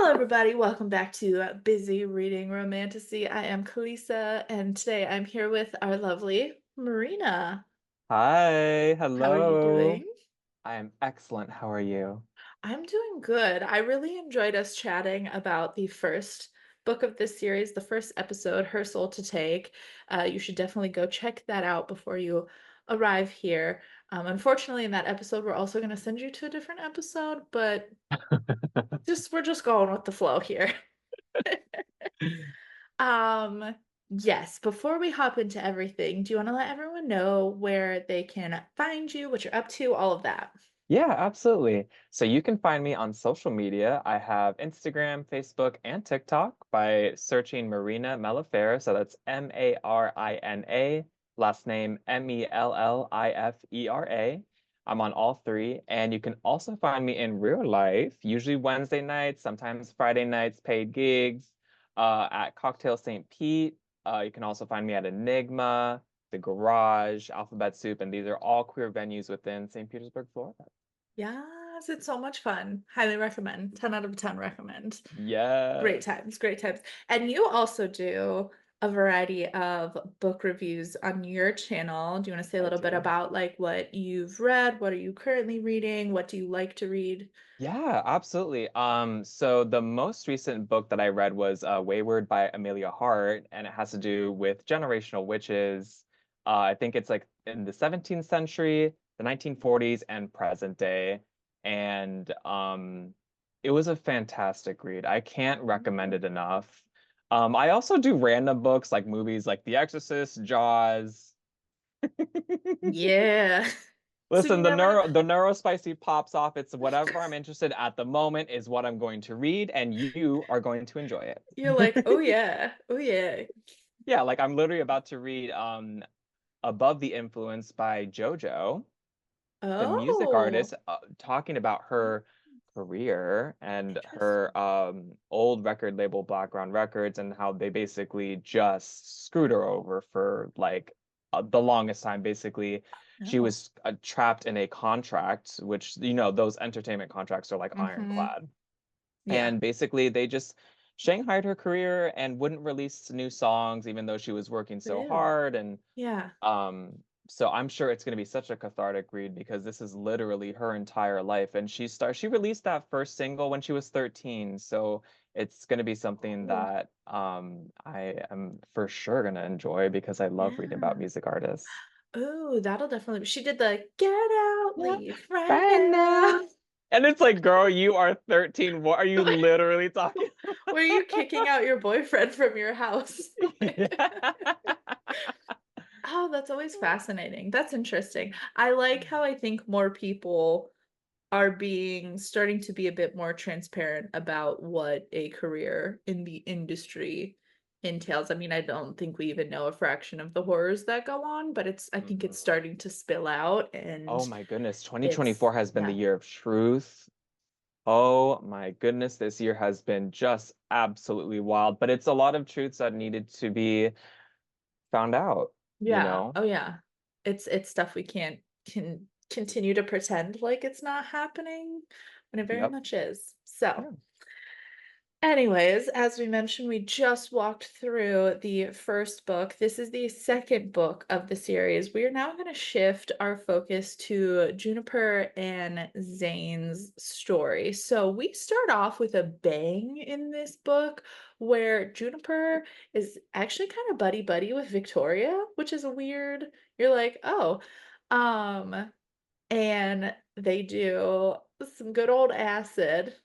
everybody. Welcome back to Busy Reading Romantasy. I am Callisa, and today I'm here with our lovely Marina. Hi, How are you hello. doing? I am excellent. How are you? I'm doing good. I really enjoyed us chatting about the first book of this series, the first episode, Her Soul to Take. You should definitely go check that out before you arrive here. Unfortunately, in that episode, we're also going to send you to a different episode, but we're just going with the flow here. Um, yes, before we hop into everything, do you want to let everyone know where they can find you, what you're up to, all of that? Yeah, absolutely. So you can find me on social media. I have Instagram, Facebook, and TikTok by searching Marina Mellifera. So that's Marina, last name Mellifera. I'm on all three. And you can also find me in real life, usually Wednesday nights, sometimes Friday nights, paid gigs, at Cocktail St. Pete. You can also find me at Enigma, The Garage, Alphabet Soup, and these are all queer venues within St. Petersburg, Florida. Yes, it's so much fun. Highly recommend. 10 out of 10 recommend. Great Yes, times, great times. And you also do a variety of book reviews on your channel. Do you want to say a I little bit do. about like what you've read? What are you currently reading? What do you like to read? Yeah, absolutely. So the most recent book that I read was Wayward by Amelia Hart, and it has to do with generational witches. I think it's like in the 17th century, the 1940s, and present day. And it was a fantastic read. I can't recommend it enough. I also do random books like movies like The Exorcist, Jaws. Yeah. So Listen, you never know. the neurospicy pops off. It's whatever I'm interested at the moment is what I'm going to read, and you are going to enjoy You're like, oh it. yeah, oh yeah. Yeah, like I'm literally about to read Above the Influence by JoJo, the music Oh. artist, talking about her career and her Interesting. old record label Background Records and how they basically just screwed her over for like the longest time. Basically, she Oh. was trapped in a contract, which you know those entertainment contracts are like Mm-hmm. ironclad, Yeah. and basically they just shanghaied her career and wouldn't release new songs even though she was working so Ew. hard. And Yeah. so I'm sure it's going to be such a cathartic read because this is literally her entire life. And she released that first single when she was 13. So it's going to be something Oh. that I am for sure going to enjoy because I love reading about Yeah. music artists. Oh, that'll definitely. She did the get out, Yeah, leave right right now. now. And it's like, girl, you are 13. What are you literally talking Were you kicking out your boyfriend from your house? about? Oh, that's always fascinating. That's interesting. I like how I think more people are being starting to be a bit more transparent about what a career in the industry entails. I mean, I don't think we even know a fraction of the horrors that go on, but I think it's Mhm. starting to spill out Oh and my goodness, it's 2024 has been the yeah. year of truth. Oh my goodness, this year has been just absolutely wild, but it's a lot of truths that needed to be found out, you Yeah. know? Oh yeah. It's stuff we can't can continue to pretend like it's not happening when it very Yep. much is. So, Yeah. anyways, as we mentioned, we just walked through the first book. This is the second book of the series. We are now going to shift our focus to Juniper and Zane's story. So we start off with a bang in this book where Juniper is actually kind of buddy-buddy with Victoria, which is weird. You're like, oh, um, and they do some good old acid.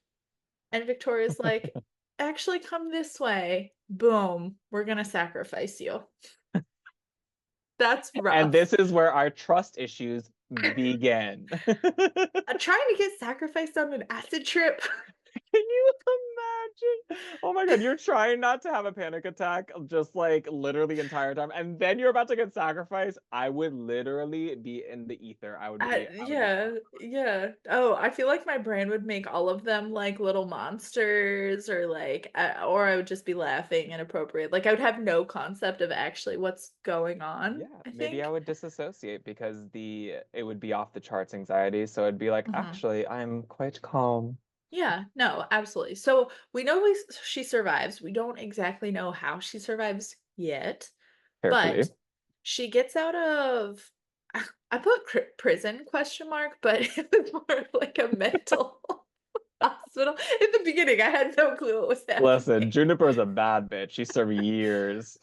And Victoria's like, actually, come this way. Boom, we're gonna sacrifice you. That's And rough. this is where our trust issues begin. Trying to get sacrificed on an acid trip. Can you imagine? Oh my God, you're trying not to have a panic attack just like literally the entire time. And then you're about to get sacrificed. I would literally be in the ether. I would be Yeah, yeah. Oh, I feel like my brain would make all of them like little monsters or like, or I would just be laughing inappropriate. Like I would have no concept of actually what's going on, yeah, I maybe I think. would disassociate because it would be off the charts anxiety. So it'd be like, Mhm. actually, I'm quite calm. Yeah, no, absolutely. So we know she survives. We don't exactly know how she survives yet, but Carefully. she gets out of I put prison question mark, but it was more of like a mental hospital. In the beginning, I had no clue what was Listen, happening. Juniper's a bad bitch. She served years.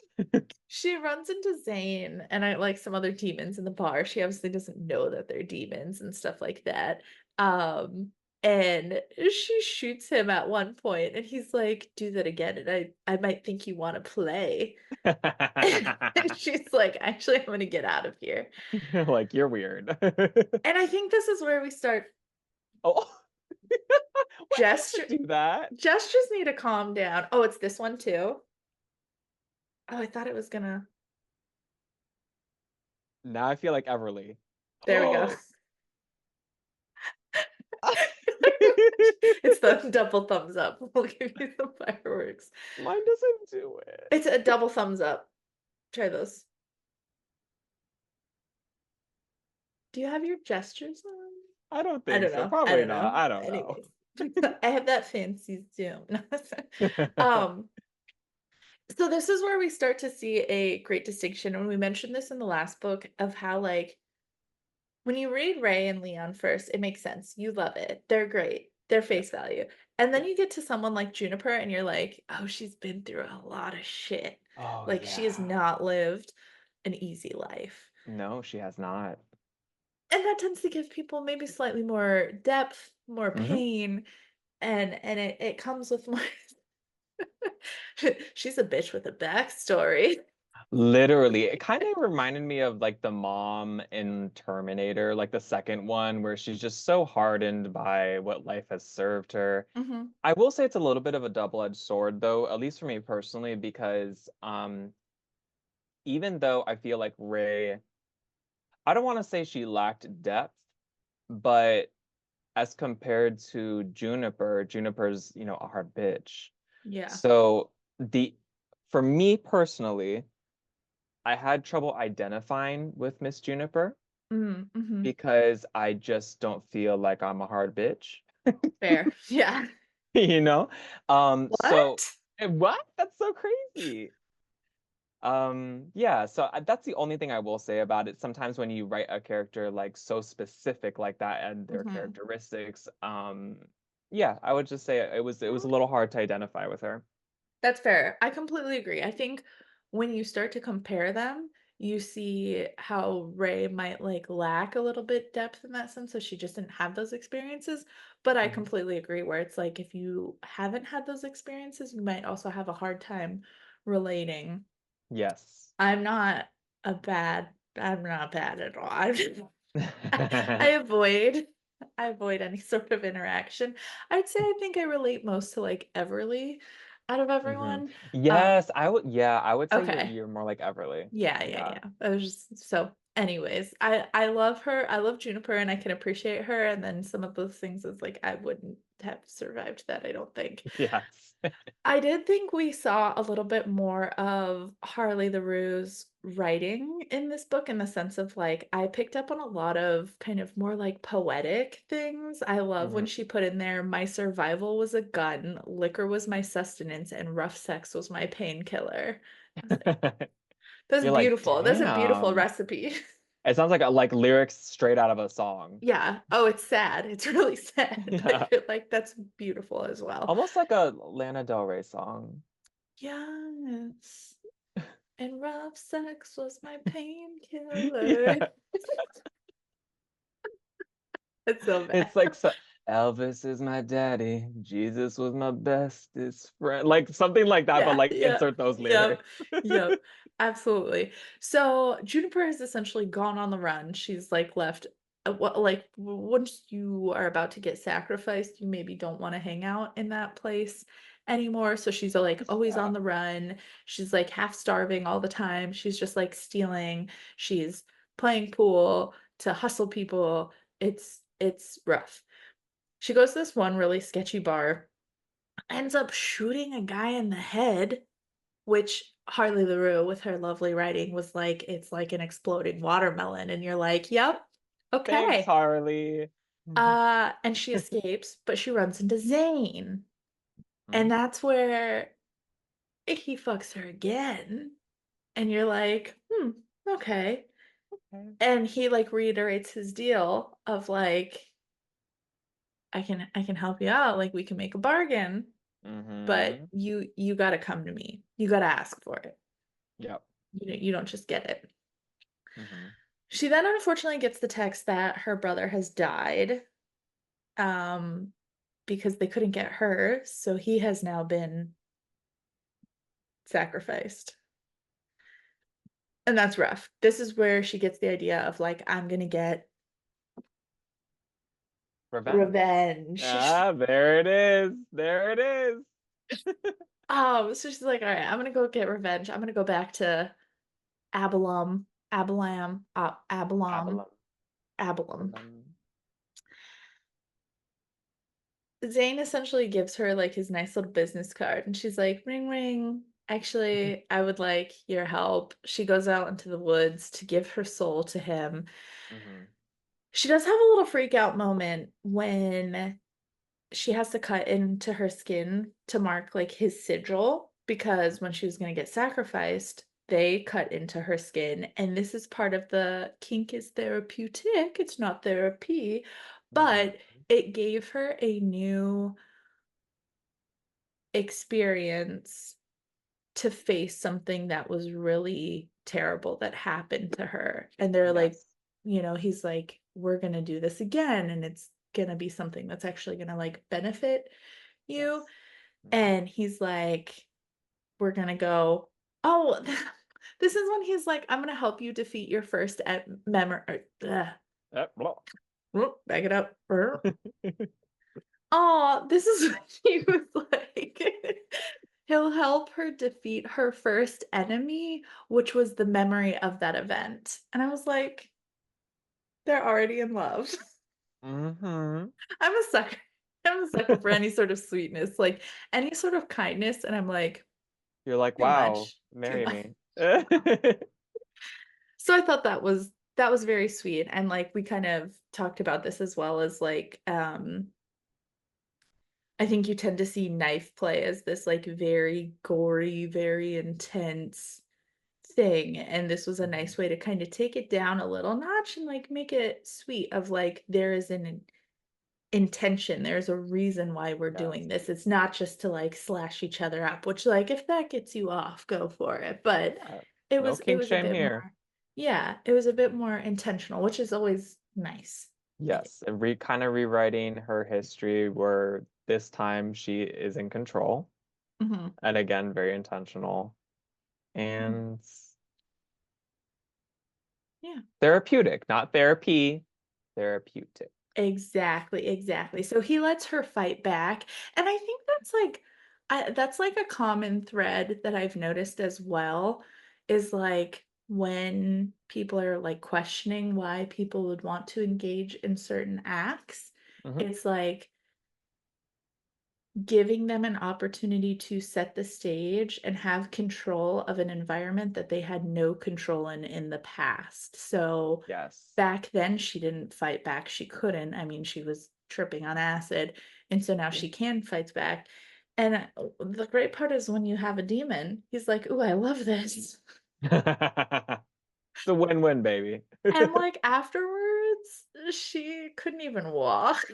She runs into Zane and I like some other demons in the bar. She obviously doesn't know that they're demons and stuff like that. And she shoots him at one point and he's like, "Do that again and I might think you want to play." And she's like, "Actually, I'm gonna get out of here." Like, you're weird. And I think this is where we start Oh, when does gesture it do that? gestures need to calm down. Oh, it's this one too? Oh, I thought it was gonna Now I feel like Everly. there we go. Oh. It's the double thumbs up. We'll give you the fireworks. Mine doesn't do it. It's a double thumbs up. Try those. Do you have your gestures on? I don't I think don't so. know. I Probably don't not. know. I don't know. Anyways, I have that fancy Zoom. um, so this is where we start to see a great distinction, and we mentioned this in the last book of how like when you read Ray and Leon first, it makes sense. You love it. They're great. They're Yep. face value. And then Yep. you get to someone like Juniper and you're like, "Oh, she's been through a lot of shit. Oh Like she has yeah. not lived an easy life." No, she has not. And that tends to give people maybe slightly more depth, more Hmm. pain, and it comes with more she's a bitch with a backstory. Literally, it kind of reminded me of like the mom in Terminator, like the second one, where she's just so hardened by what life has served her. Mhm. I will say it's a little bit of a double-edged sword, though, at least for me personally, because even though I feel like Ray, I don't want to say she lacked depth, but as compared to Juniper, Juniper's, a hard bitch. Yeah. So the for me personally, I had trouble identifying with Miss Juniper Mm, mhm. because I just don't feel like I'm a hard bitch, Fair. Yeah. you know? So What? what? That's so crazy. Yeah, so that's the only thing I will say about it. Sometimes when you write a character like so specific like that and their Mhm. characteristics, yeah, I would just say it was a little hard to identify with her. That's fair. I completely agree. I think when you start to compare them, you see how Ray might like lack a little bit depth in that sense. So she just didn't have those experiences. But I Mhm. completely agree where it's like if you haven't had those experiences, you might also have a hard time relating. Yes. I'm not bad at all. I avoid I avoid any sort of interaction. I'd say I think I relate most to like Everly out of Mhm. everyone. Um, Yes, I would say you're okay. you're more like Everly. Yeah, yeah, Yeah. yeah. I was just so anyways, I love her. I love Juniper and I can appreciate her. And then some of those things is like I wouldn't have survived that, I don't think. Yes. I did think we saw a little bit more of Harley Laroux's writing in this book in the sense of like I picked up on a lot of kind of more like poetic things. I love when Mhm. she put in there, "My survival was a gun, liquor was my sustenance, and rough sex was my painkiller." I was like, "That's You're like, beautiful. That's a beautiful "Damn." recipe." It sounds like lyrics straight out of a song. Yeah. Oh, it's sad. It's really sad, but I Yeah. feel like that's beautiful as well. Almost like a Lana Del Rey song. Yes. And rough sex was my painkiller. Yeah. It's so bad. It's like Elvis is my daddy, Jesus was my bestest friend. Like something like that, but Yeah, like yeah, insert those yep, lyrics. yep, absolutely. So, Juniper has essentially gone on the run. She's, like, left once you are about to get sacrificed, you maybe don't wanna hang out in that place anymore, so she's, like, always Yeah. on the run. She's, like, half starving all the time. She's just, like, stealing. She's playing pool to hustle people. It's rough. She goes to this one really sketchy bar, ends up shooting a guy in the head, which Harley Laroux, with her lovely writing, was like, "It's like an exploding watermelon," and you're like, "Yep, Thanks, okay." Harley. And she escapes, but she runs into Zane. And Mhm. that's where he fucks her again. And you're like, "Hmm, okay." Okay. And he, like, reiterates his deal of, like, I can help you out, like, we can make a bargain, but Mhm. you gotta come to me. You gotta ask for it. Yep. You don't just get it." Mhm. She then unfortunately gets the text that her brother has died, um, because they couldn't get her, so he has now been sacrificed. And that's rough. This is where she gets the idea of, like, "I'm gonna get Revenge. revenge." Ah, there it is. There it is. So she's like, "Alright, I'm gonna go get revenge. I'm gonna go back to Abalom, Avalon. Abalom." Avalon. Zane essentially gives her, like, his nice little business card, and she's like, "Ring, ring. Actually, I would like your help." She goes out into the woods to give her soul to him. Mhm. She does have a little freak out moment when she has to cut into her skin to mark, like, his sigil, because when she was gonna get sacrificed, they cut into her skin, and this is part of the kink is therapeutic, it's not therapy, Mhm. but it gave her a new experience to face something that was really terrible that happened to her, and they're like, Yes. he's like, "We're gonna do this again, and it's gonna be something that's actually gonna, like, benefit you." Yes. Mhm. And he's like, "We're gonna go." Oh, this is when he's like, "I'm gonna help you defeat your first Blah. back it up. Oh, this is when he was like, he'll help her defeat her first enemy, which was the memory of that event. And I was like, they're already in love. Mhm. I'm a sucker. I'm a sucker for any sort of sweetness, like any sort of kindness. And I'm like, You're like, too "Wow, much, too marry much. me." So I thought that was very sweet, and, like, we kind of talked about this as well as, like, I think you tend to see knife play as this, like, very gory, very intense thing, and this was a Mhm. nice way to kinda take it down a little notch and, like, make it sweet of, like, there is an intention, there's a reason why we're doing Yes. this. It's not just to, like, slash each other up, which, like, if that gets you off, go for it, but Yeah. it No was it kink was a shame bit here. more. Yeah, it was a bit more intentional, which is always nice, I think. Yes, and kinda rewriting her history where this time she is in control, Mhm. and again, very intentional Mm. and Yeah. therapeutic, not therapy, therapeutic. Exactly, exactly. So he lets her fight back, and I think that's like a common thread that I've noticed as well, is like when people are like questioning why people would want to engage in certain acts, Mhm. it's like giving them an opportunity to set the stage and have control of an environment that they had no control in the past. So, Yes. back then, she didn't fight back, she couldn't, I mean, she was tripping on acid, and so now Yeah. she can fight back, and, the great part is when you have a demon, he's like, "Ooh, I love this." It's a win-win, baby. And, like, afterwards, she couldn't even walk.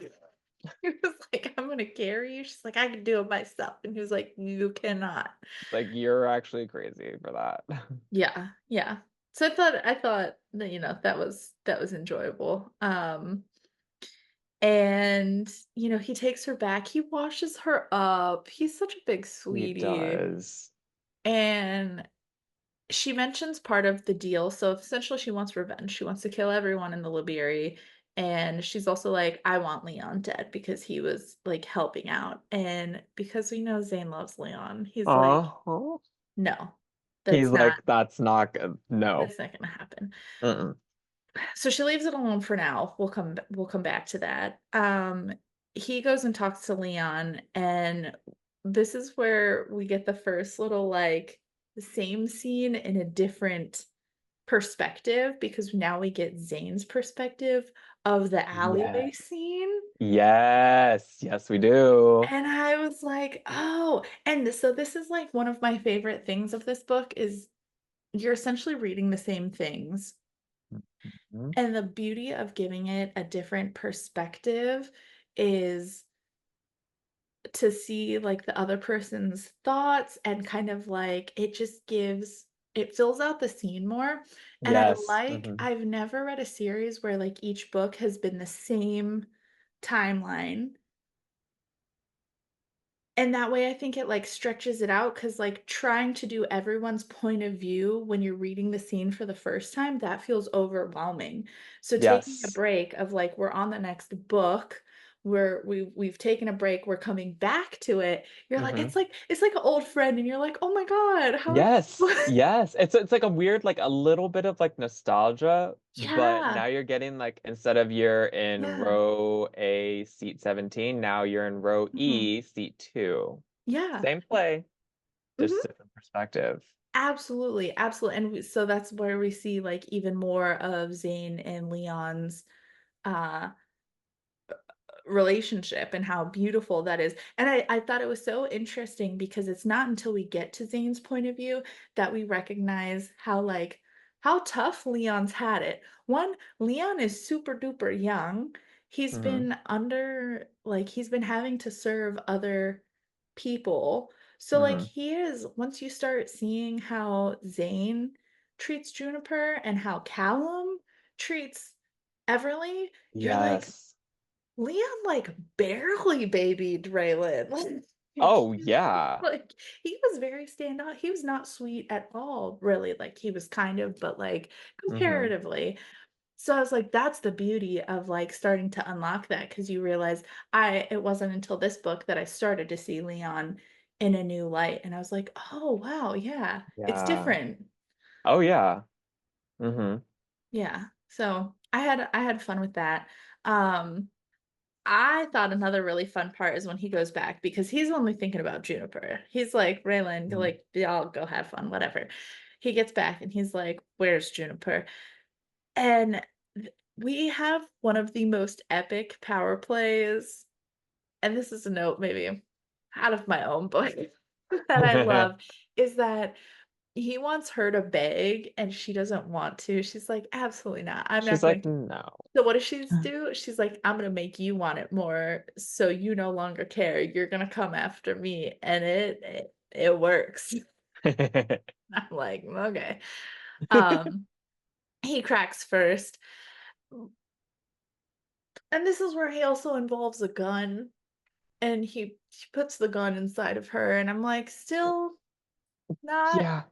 He was like, "I'm gonna carry you." She's like, "I can do it myself." And he was like, "You cannot." Like, you're actually crazy for that. Yeah, yeah. So I thought that, that was enjoyable. And, he takes her back, he washes her up, he's such a big He sweetie. does. And she mentions part of the deal, so essentially she wants revenge, she wants to kill everyone in the Liberi, and she's also like, "I want Leon dead," because he was, like, helping out, and because we know Zane loves Leon, he's like, Uh-huh. "No, He's that's not like, "That's not good. No." that's not gonna happen." Mm-mm. So she leaves it alone for now. We'll come back to that. He goes and talks to Leon, and this is where we get the first little, like, the same scene in a different perspective, because now we get Zane's perspective of the alleyway Yes. scene, Yes. Yes, we do. and I was like, "Oh," and so this is, like, one of my favorite things of this book is you're essentially reading the same things, Mhm. and the beauty of giving it a different perspective is to see, like, the other person's thoughts and kind of, like, it fills out the scene more, and Yes. Mhm. I've never read a series where, like, each book has been the same timeline. And that way, I think it, like, stretches it out because, like, trying to do everyone's point of view when you're reading the scene for the first time, that feels overwhelming. So taking a Yes. break of, like, we're on the next book, we've taken a break, we're coming back to it, you're like Mhm. it's like an old friend, and you're like, "Oh my god, how." Yes, yes. It's like a weird, like a little bit of like nostalgia, but Yeah, now you're getting like instead of you're in yeah, row A, seat 17, now you're in row mhm, E, seat 2. yeah, Same play, just mhm. different perspective. Absolutely, absolutely, and so that's where we see, like, even more of Zane and Leon's, uh relationship and how beautiful that is. And I thought it was so interesting because it's not until we get to Zane's point of view that we recognize how like how tough Leon's had it. One, Leon is super duper young. He's Mhm, been under like he's been having to serve other people. So like mhm. he is once you start seeing how Zane treats Juniper and how Callum treats Everly, you're like, Yes. Leon, like, barely babied Raylan. Like, Oh, yeah. like, he was very standout he was not sweet at all, really, like, he was kind of, but, like, Mhm. comparatively. So I was like, that's the beauty of, like, starting to unlock that because you realize it wasn't until this book that I started to see Leon in a new light, and I was like, "Oh, wow, yeah, it's Yeah. different." Oh, yeah. Mhm. Yeah, so I had fun with that. Um I thought another really fun part is when he goes back because he's only thinking about Juniper. He's like, "Raylan, Mhm. like, y'all go have fun, whatever." He gets back and he's like, "Where's Juniper?" And we have one of the most epic power plays, and this is a note maybe out of my own book that I love, is that he wants her to beg and she doesn't want to. She's like, "Absolutely not. I'm She's not like, going to." "No." So what does she do? She's like, "I'm gonna make you want it more so you no longer care. You're gonna come after me." And it works. I'm like, "Okay." Um, he cracks first. And this is where he also involves a gun, and he puts the gun inside of her, and I'm like, "Still not Yeah.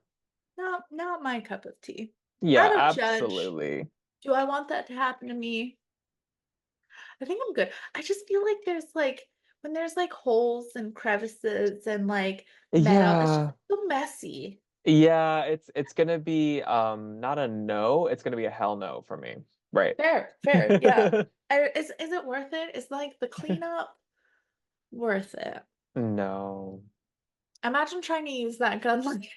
not my cup of tea." I Yeah, don't judge. absolutely. Do I want that to happen to me? I think I'm good. I just feel like there's like when there's like holes and crevices and like metal, it's just Yeah. so messy. Yeah, it's gonna be, not a no, it's gonna be a hell no for me. Right. Fair, fair, yeah. Is it worth it? Is like the cleanup worth it? No. Imagine trying to use that gun like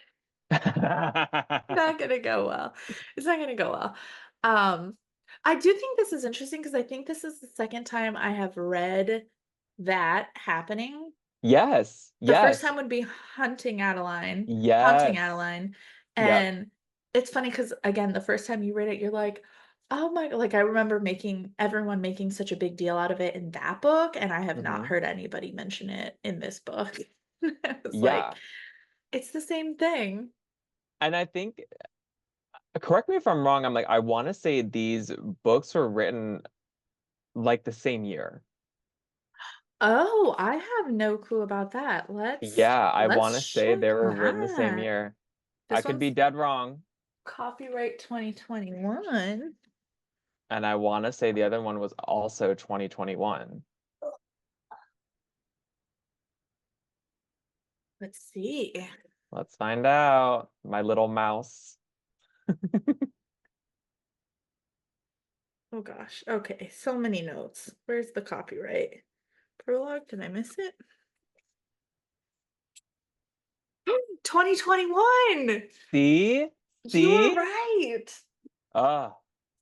not gonna go well. It's not gonna go well. Um, I do think this is interesting because I think this is the second time I have read that happening. Yes, The first yes, time would be Haunting yes. Adeline, Yep. and it's funny because again, the first time you read it, you're like, "Oh my," like, I remember making everyone making such a big deal out of it in that book, and I have not Mhm. heard anybody mention it in this book. It's like, Yeah, it's the same thing. and I think correct me if I'm wrong, I wanna say these books were written, like, the same year. Oh, I have no clue about that. Yeah, I Let's wanna say check they were written the same that. year. I This could be one's dead wrong, copyright 2021. and I wanna say the other one was also 2021. Let's see. Let's find out, my little mouse. Oh gosh. Okay, so many notes. Where's the copyright? Prologue, did I miss it? 2021! See? You were See? right. Ah.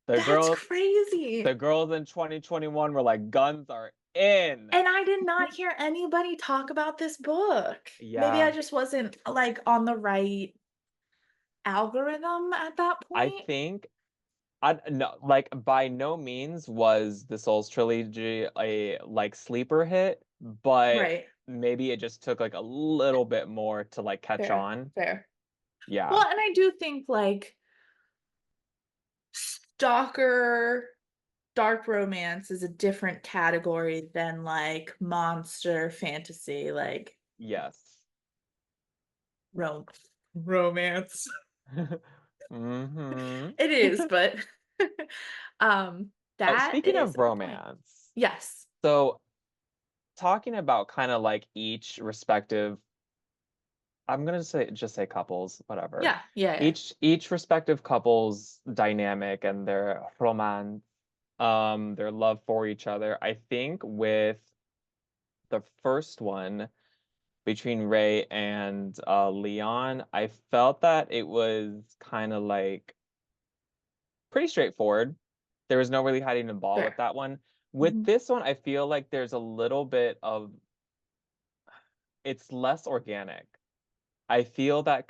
The That's girls, the crazy. girls in 2021 were like, guns are in. And I did not hear anybody talk about this book. Maybe I Yeah, just wasn't, like, on the right algorithm at that I point. think I no like by no means was the Souls trilogy a like sleeper hit, but Right. maybe it just took like a little bit more to like catch Fair, on. fair. Yeah. Well, and I do think, like, stalker dark romance is a different category than, like, monster fantasy, like, Yes. rom romance. hmm It is, but, um, Oh, that speaking is of a good point. romance, Yes. so talking about kind of like each respective, I'm gonna say just say couples, whatever. Yeah, yeah, yeah. Each respective couple's dynamic and their romance, their love for each other. I think with the first one between Ray and Leon, I felt that it was kind of like pretty straightforward. There was no really hiding the ball with Fair. that one. With Mhm. this one, I feel like there's a little bit of it's less organic. I feel that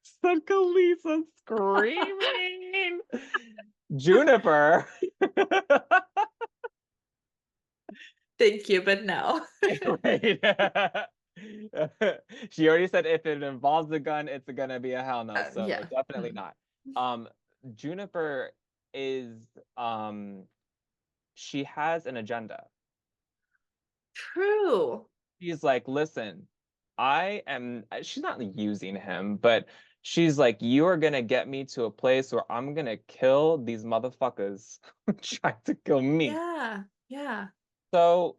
said Callisa screaming. Juniper. Thank you, but no. Wait. She already said if it involves a gun, it's gonna be a hell no. So Yeah. definitely Mm. not. Um, Juniper is she has an agenda. True. She's like, listen, I am, she's not using him, but she's like, you are gonna get me to a place where I'm gonna kill these motherfuckers trying to kill me. Yeah, yeah. So,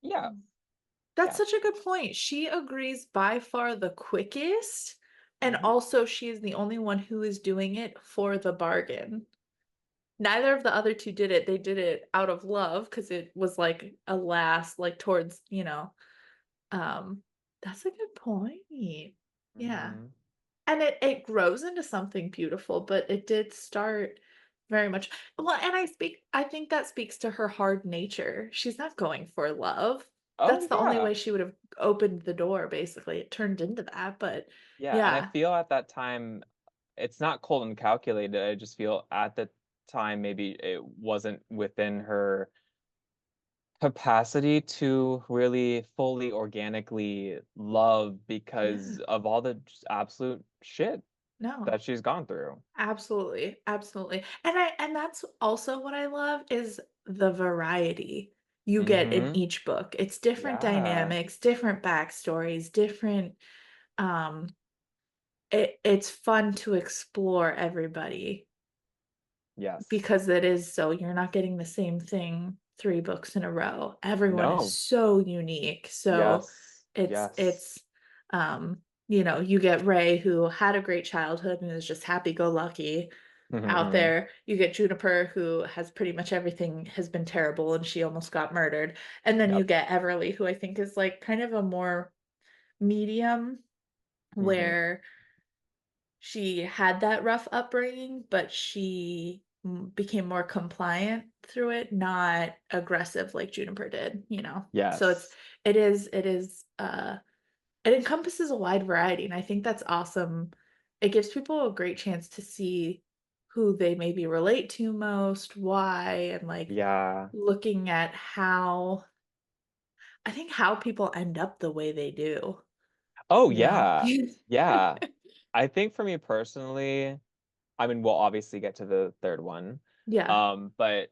yeah, Mm. That's yeah. such a good point. She agrees by far the quickest, and hmm also she is the only one who is doing it for the bargain. Neither of the other 2 did it. They did it out of love because it was, like, a last, like, towards, um that's a good point. Yeah. hmm And it grows into something beautiful, but it did start very much well, and I think that speaks to her hard nature. She's not going for love. That's Oh, the only yeah. way she would have opened the door, basically. It turned into that, but Yeah. And I yeah. feel at that time, it's not cold and calculated. I just feel at the time, maybe it wasn't within her capacity to really fully organically love because Yeah. of all the just absolute shit No. that she's gone through. Absolutely, absolutely. And that's also what I love is the variety you get in Mhm. each book. It's different Yeah. dynamics, different backstories, different um it's fun to explore everybody Yes. because it is so you're not getting the same thing 3 books in a row. Everyone is No. so unique. So Yes. it's Yes. it's you get Ray who had a great childhood and is just happy go lucky out Mhm. there. You get Juniper who has pretty much everything has been terrible and she almost got murdered. And then you Yep. get Everly who I think is like kind of a more medium Mhm. where she had that rough upbringing, but she became more compliant through it, not aggressive like Juniper did. So Yes. it encompasses a wide variety, and I think that's awesome. It gives people a great chance to see who they maybe relate to most, why, and like Yeah. looking at how people end up the way they do, Oh, you know? yeah. Yeah. I think for me personally, I mean, we'll obviously get to the third one. Yeah, But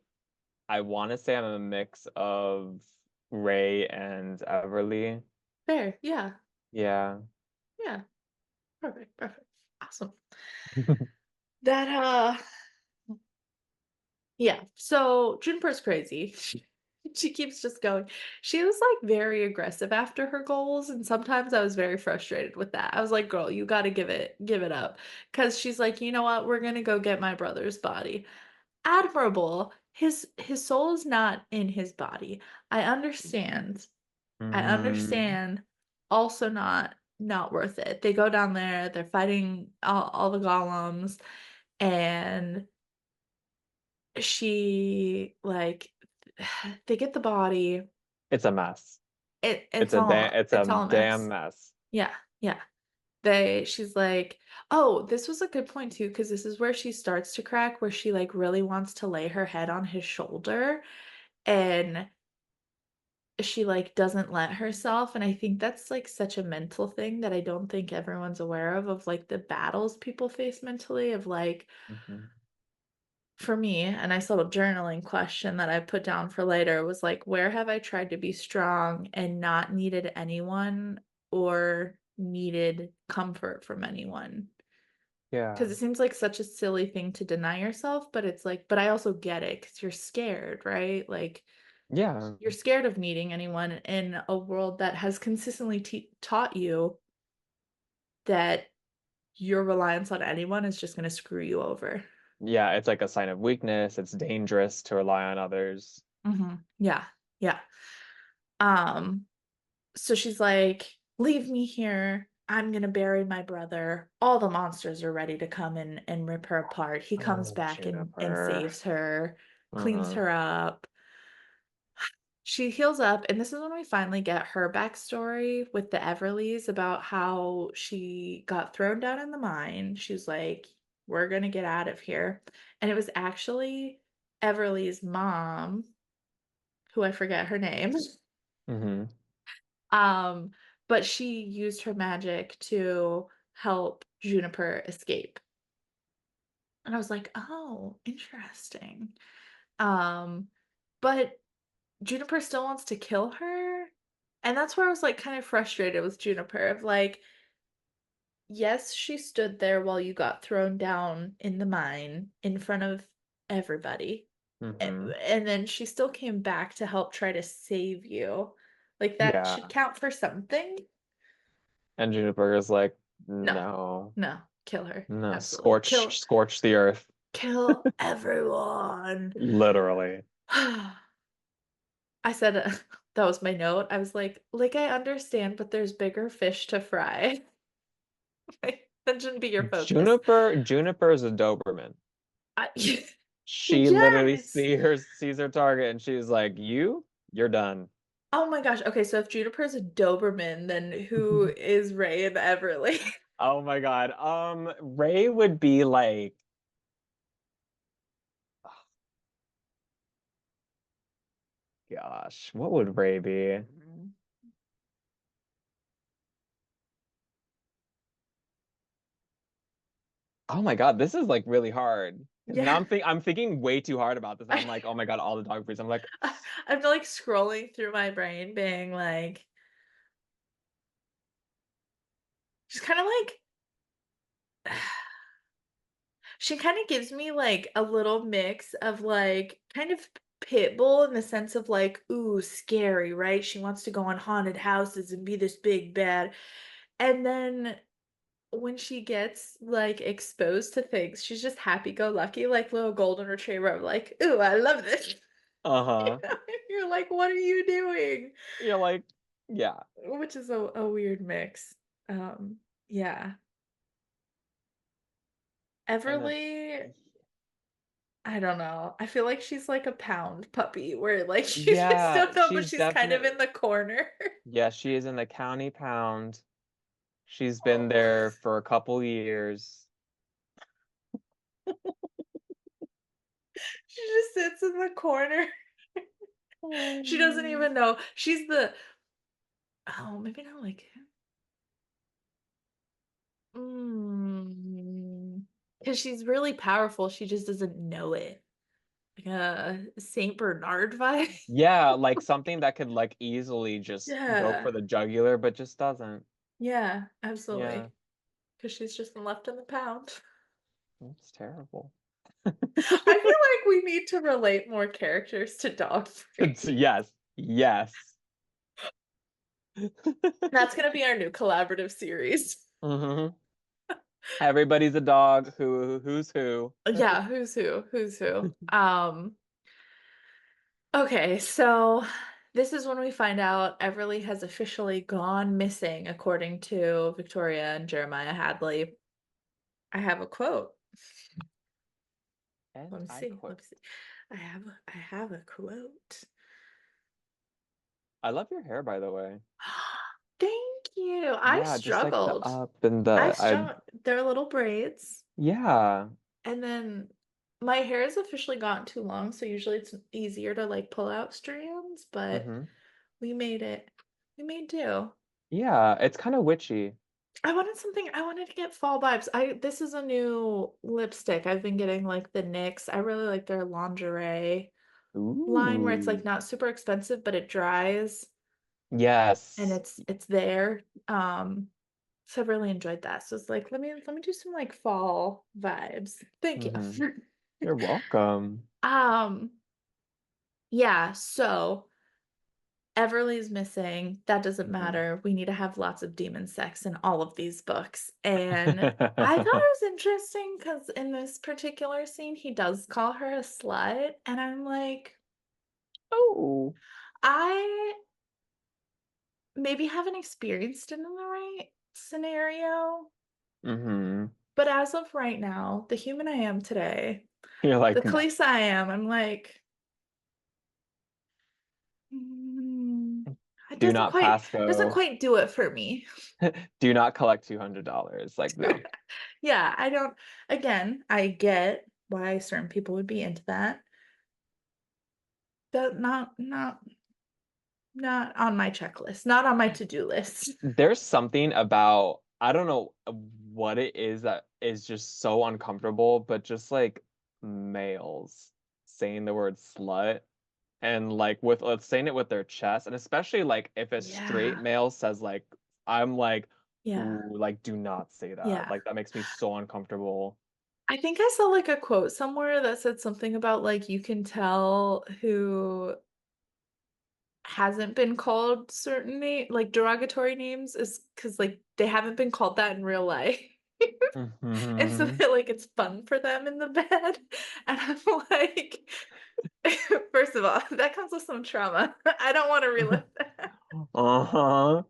I want to say I'm a mix of Ray and Everly. fair. Yeah, Yeah. yeah. Perfect, perfect. Awesome. That, yeah. So Juniper's crazy. She keeps just going. She was like very aggressive after her goals, and sometimes I was very frustrated with that. I was like, "Girl, you got to give it up," because she's like, "You know what? We're gonna go get my brother's body." Admirable. His soul is not in his body. I understand. I Mhm. understand. Also not worth it. They go down there. They're fighting all the golems, and she, like they get the body. It's a mess. It's all It's a it's all a damn mess. mess. Yeah, yeah. She's like, oh, this was a good point too, because this is where she starts to crack, where she like really wants to lay her head on his shoulder, and she like doesn't let herself. And I think that's like such a mental thing that I don't think everyone's aware of like the battles people face mentally of like Mhm. for me, a nice little journaling question that I put down for later was like, where have I tried to be strong and not needed anyone or needed comfort from anyone? Yeah. Because it seems like such a silly thing to deny yourself, but it's like, but I also get it because you're scared, right? Like, Yeah. you're scared of needing anyone in a world that has consistently taught you that your reliance on anyone is just going to screw you over. Yeah, it's like a sign of weakness. It's dangerous to rely on others. Yeah. Yeah. Um, So she's like, "Leave me here. I'm gonna bury my brother." All the monsters are ready to come and rip her apart. He comes Oh, back and Juniper. saves her, cleans Uh-huh. her up. She heals up, and this is when we finally get her backstory with the Everlys about how she got thrown down in the mine. She's like, "We're gonna get out of here." And it was actually Everly's mom, who I forget her name. Hmm. Um, but she used her magic to help Juniper escape. And I was like, "Oh, interesting." Um, but Juniper still wants to kill her. And that's where I was like kind of frustrated with Juniper of like, yes, she stood there while you got thrown down in the mine in front of everybody. Hmm. And then she still came back to help try to save you. Like that should Yeah. count for something. And Juniper is like, No. no, No, kill her. no, Absolutely. scorch the earth. Kill everyone. Literally. I said that was my note. I was like I understand, but there's bigger fish to fry. Like, that shouldn't be your focus. Juniper is a Doberman. I, She literally yes. sees her target and she's like, you're done. Oh my gosh. Okay, so if Juniper is a Doberman, then who is Ray and Everly? Oh my God. Ray would be like, oh gosh, what would Ray be? Oh my God, this is like really hard. Because now Yeah. I'm thinking way too hard about this, and I'm like, oh my God, all the dog breeds. I'm like, I'm like scrolling through my brain being like, she's kind of like she kinda gives me, like, a little mix of, like, kind of Pitbull in the sense of, like, ooh, scary, right? She wants to go on haunted houses and be this big bad, and then when she gets, like, exposed to things, she's just happy-go-lucky, like little golden retriever, I'm like, "Ooh, I love this." You uh-huh. know? You're like, "What are you doing?" You're like, yeah. Which is a weird mix. Yeah. And then Everly I don't know. I feel like she's like a pound puppy where like you just yeah, don't know, but she's she's kind of definitely in the corner. yeah, she is in the county pound. She's been Oh. there for a couple years. She just sits in the corner. She doesn't Oh. even know. She's the maybe not like because she's really powerful. She just doesn't know it. Like a Saint Bernard vibe. Yeah, like something that could like easily just go Yeah. for the jugular, but just doesn't. Yeah, Yeah, absolutely. Because she's just left in the pound. it's terrible. I feel like we need to relate more characters to dog breed. Yes, yes. That's gonna be our new collaborative series. Hmm. Everybody's a dog. Who's who? Yeah, who's who? Who's who? Okay, so this is when we find out Everly has officially gone missing, according to Victoria and Jeremiah Hadley. I have a quote. And Let me I see. quote, Let me see. I have a quote. I love your hair, by the way. Thank you. I Yeah, just like the struggled. up and I I struggled. They're little braids. yeah. And then my hair has officially gotten too long, so usually it's easier to like pull out strands, but Hmm. we made it. We made do. Yeah, it's kind of witchy. I wanted to get fall vibes. This is a new lipstick. I've been getting like the NYX. I really like their lingerie line where it's like Ooh. not super expensive, but it dries and Yes. it's there. So I've really enjoyed that. So it's like let me do some like fall vibes. Thank Hmm. you. You're welcome. Um, yeah, so Everly's missing. That doesn't Hmm. matter. We need to have lots of demon sex in all of these books. And I thought it was interesting because in this particular scene, he does call her a slut. And I'm like, Oh. I maybe haven't experienced it in the right scenario. Hmm. But as of right now, the human I am today, You're the like, no. Callisa I am, I'm like, mm, it Do not pass doesn't go. quite do it for me. Do not collect $200. Like, no. Yeah, I don't again, I get why certain people would be into that, but not on my checklist, not on my to-do list. There's something about, I don't know what it is that is just so uncomfortable, but just like males saying the word slut and like with saying it with their chest, and especially like if a straight Yeah. male says like, I'm like, Yeah. ooh, like do not say that. Yeah. Like that makes me so uncomfortable. I think I saw like a quote somewhere that said something about like you can tell who hasn't been called certain like derogatory names is because like they haven't been called that in real life. And so Hmm. like it's fun for them in the bed. And I'm like, first of all, that comes with some trauma. I don't want to relive that. Uh-huh.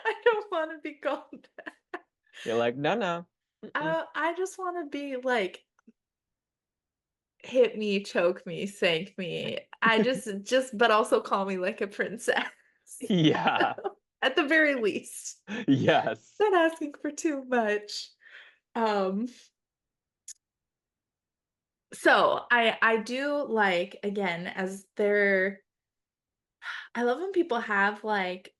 I don't want to be called that. You're like, no, no. Mm-mm. I just want to be like, hit me, choke me, spank me. But also call me like a princess. Yeah. At the very least. Yes. Not asking for too much. Um, so I do like again as they're I love when people have like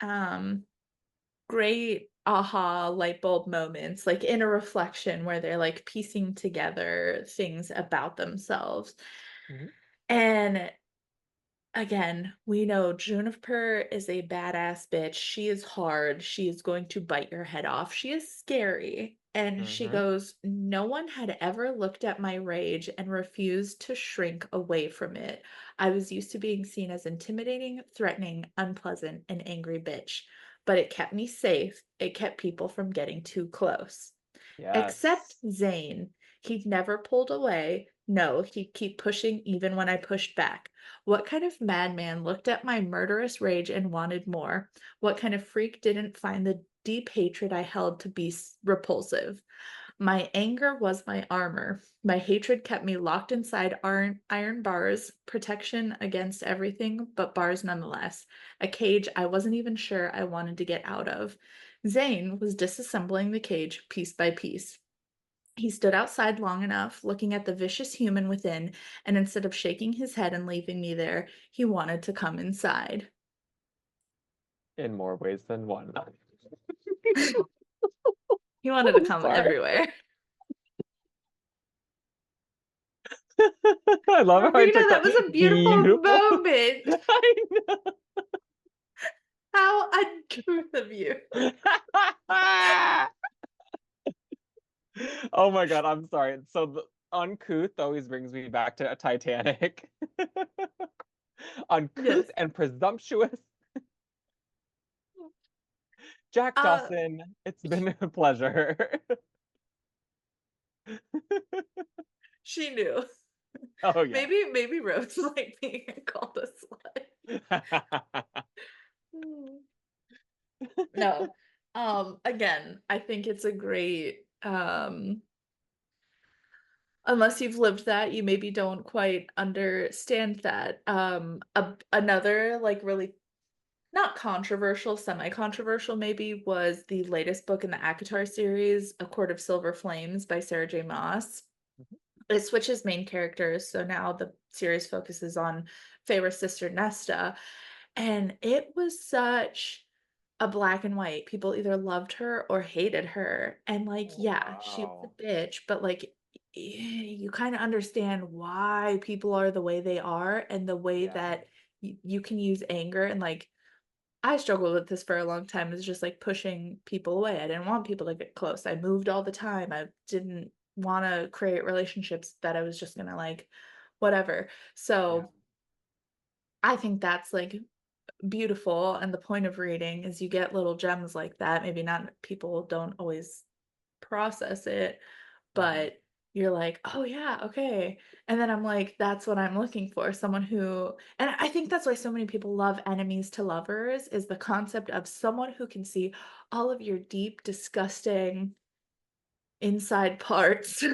great aha light bulb moments, like in a reflection where they're like piecing together things about themselves. Mhm. And again, we know Juniper is a badass bitch. She is hard. She is going to bite your head off. She is scary. And she Mhm. goes, no one had ever looked at my rage and refused to shrink away from it. I was used to being seen as intimidating, threatening, unpleasant, and angry bitch. But it kept me safe. It kept people from getting too close. Except Yes. Zane. He'd never pulled away. No, he'd keep pushing even when I pushed back. What kind of madman looked at my murderous rage and wanted more? What kind of freak didn't find the deep hatred I held to be repulsive? My anger was my armor. My hatred kept me locked inside iron bars, protection against everything, but bars nonetheless. A cage I wasn't even sure I wanted to get out of. Zane was disassembling the cage piece by piece. He stood outside long enough, looking at the vicious human within, and instead of shaking his head and leaving me there, he wanted to come inside. In more ways than one. He wanted to I'm come sorry. everywhere. I love how I Marina, took that that was a beautiful beautiful. moment. I know. How uncouth of you. Oh my God, I'm sorry. So the uncouth always brings me back to a Titanic. Yes. Uncouth and presumptuous. Jack Uh, Dawson, it's been a pleasure. she knew. Oh yeah. Maybe Rose like being called a slut. Hmm. No. Again, I think it's a great unless you've lived that, you maybe don't quite understand that. Another, like, really not controversial, semi-controversial maybe, was the latest book in the ACOTAR series, A Court of Silver Flames by Sarah J. Maas. Mhm. It switches main characters, so now the series focuses on Feyre's sister Nesta, and it was such a black and white. People either loved her or hated her, and, like, Oh, yeah, she was wow. a bitch, but, like, you kinda understand why people are the way they are and the way Yeah. that you can use anger and, like, I struggled with this for a long time, is just, like, pushing people away. I didn't want people to get close. I moved all the time. I didn't wanna create relationships that I was just gonna, like, whatever. Yeah. So, I think that's, like, beautiful, and the point of reading is you get little gems like that. Maybe not people don't always process it, Mhm. but you're like, "Oh, yeah, okay." And then I'm like, "That's what I'm looking for." Someone who and I think that's why so many people love enemies to lovers is the concept of someone who can see all of your deep, disgusting inside parts,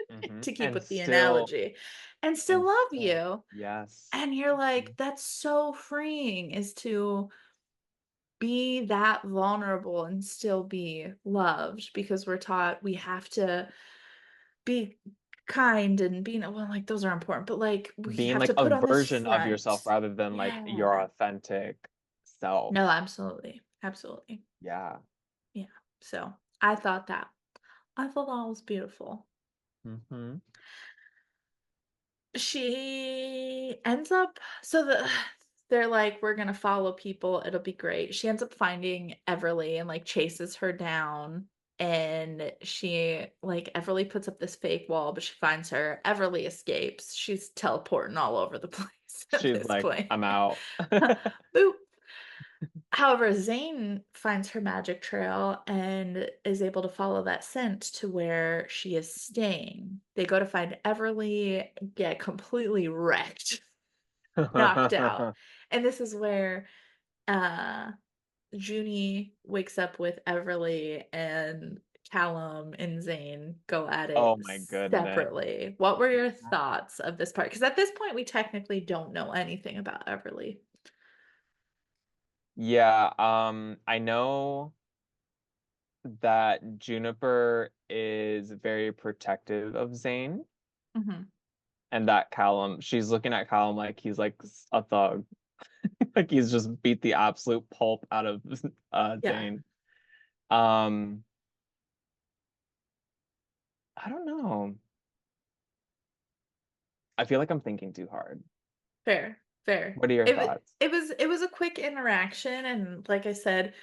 Mhm. to keep And with the still analogy, and still and love still you. yes. And you're like, Mhm. "That's so freeing," is to be that vulnerable and still be loved because we're taught we have to be kind and being well, like, those are important, but, like, we Being have like to a put on this version of front. yourself rather than like your Yeah. authentic self. No, absolutely, absolutely. Yeah. Yeah. So, I thought that was beautiful. Mhm. She ends up so they're like, "We're gonna follow people, it'll be great." She ends up finding Everly and, like, chases her down, and Everly puts up this fake wall, but she finds her. Everly escapes. She's teleporting all over the place at She's this like, point. "I'm out." Boop. However, Zane finds her magic trail and is able to follow that scent to where she is staying. They go to find Everly, get completely wrecked, knocked out. And this is where uh Junie wakes up with Everly and Callum and Zane go at Oh it my goodness. separately. What were your thoughts of this part? Because at this point, we technically don't know anything about Everly. Yeah, I know that Juniper is very protective of Zane, Mhm. and that Callum, she's looking at Callum like he's like a thug, like he's just beat the absolute pulp out of Yeah, Zane. Um, I don't know. I feel like I'm thinking too hard. fair, fair. What are your thoughts? It was a quick interaction, and like I said,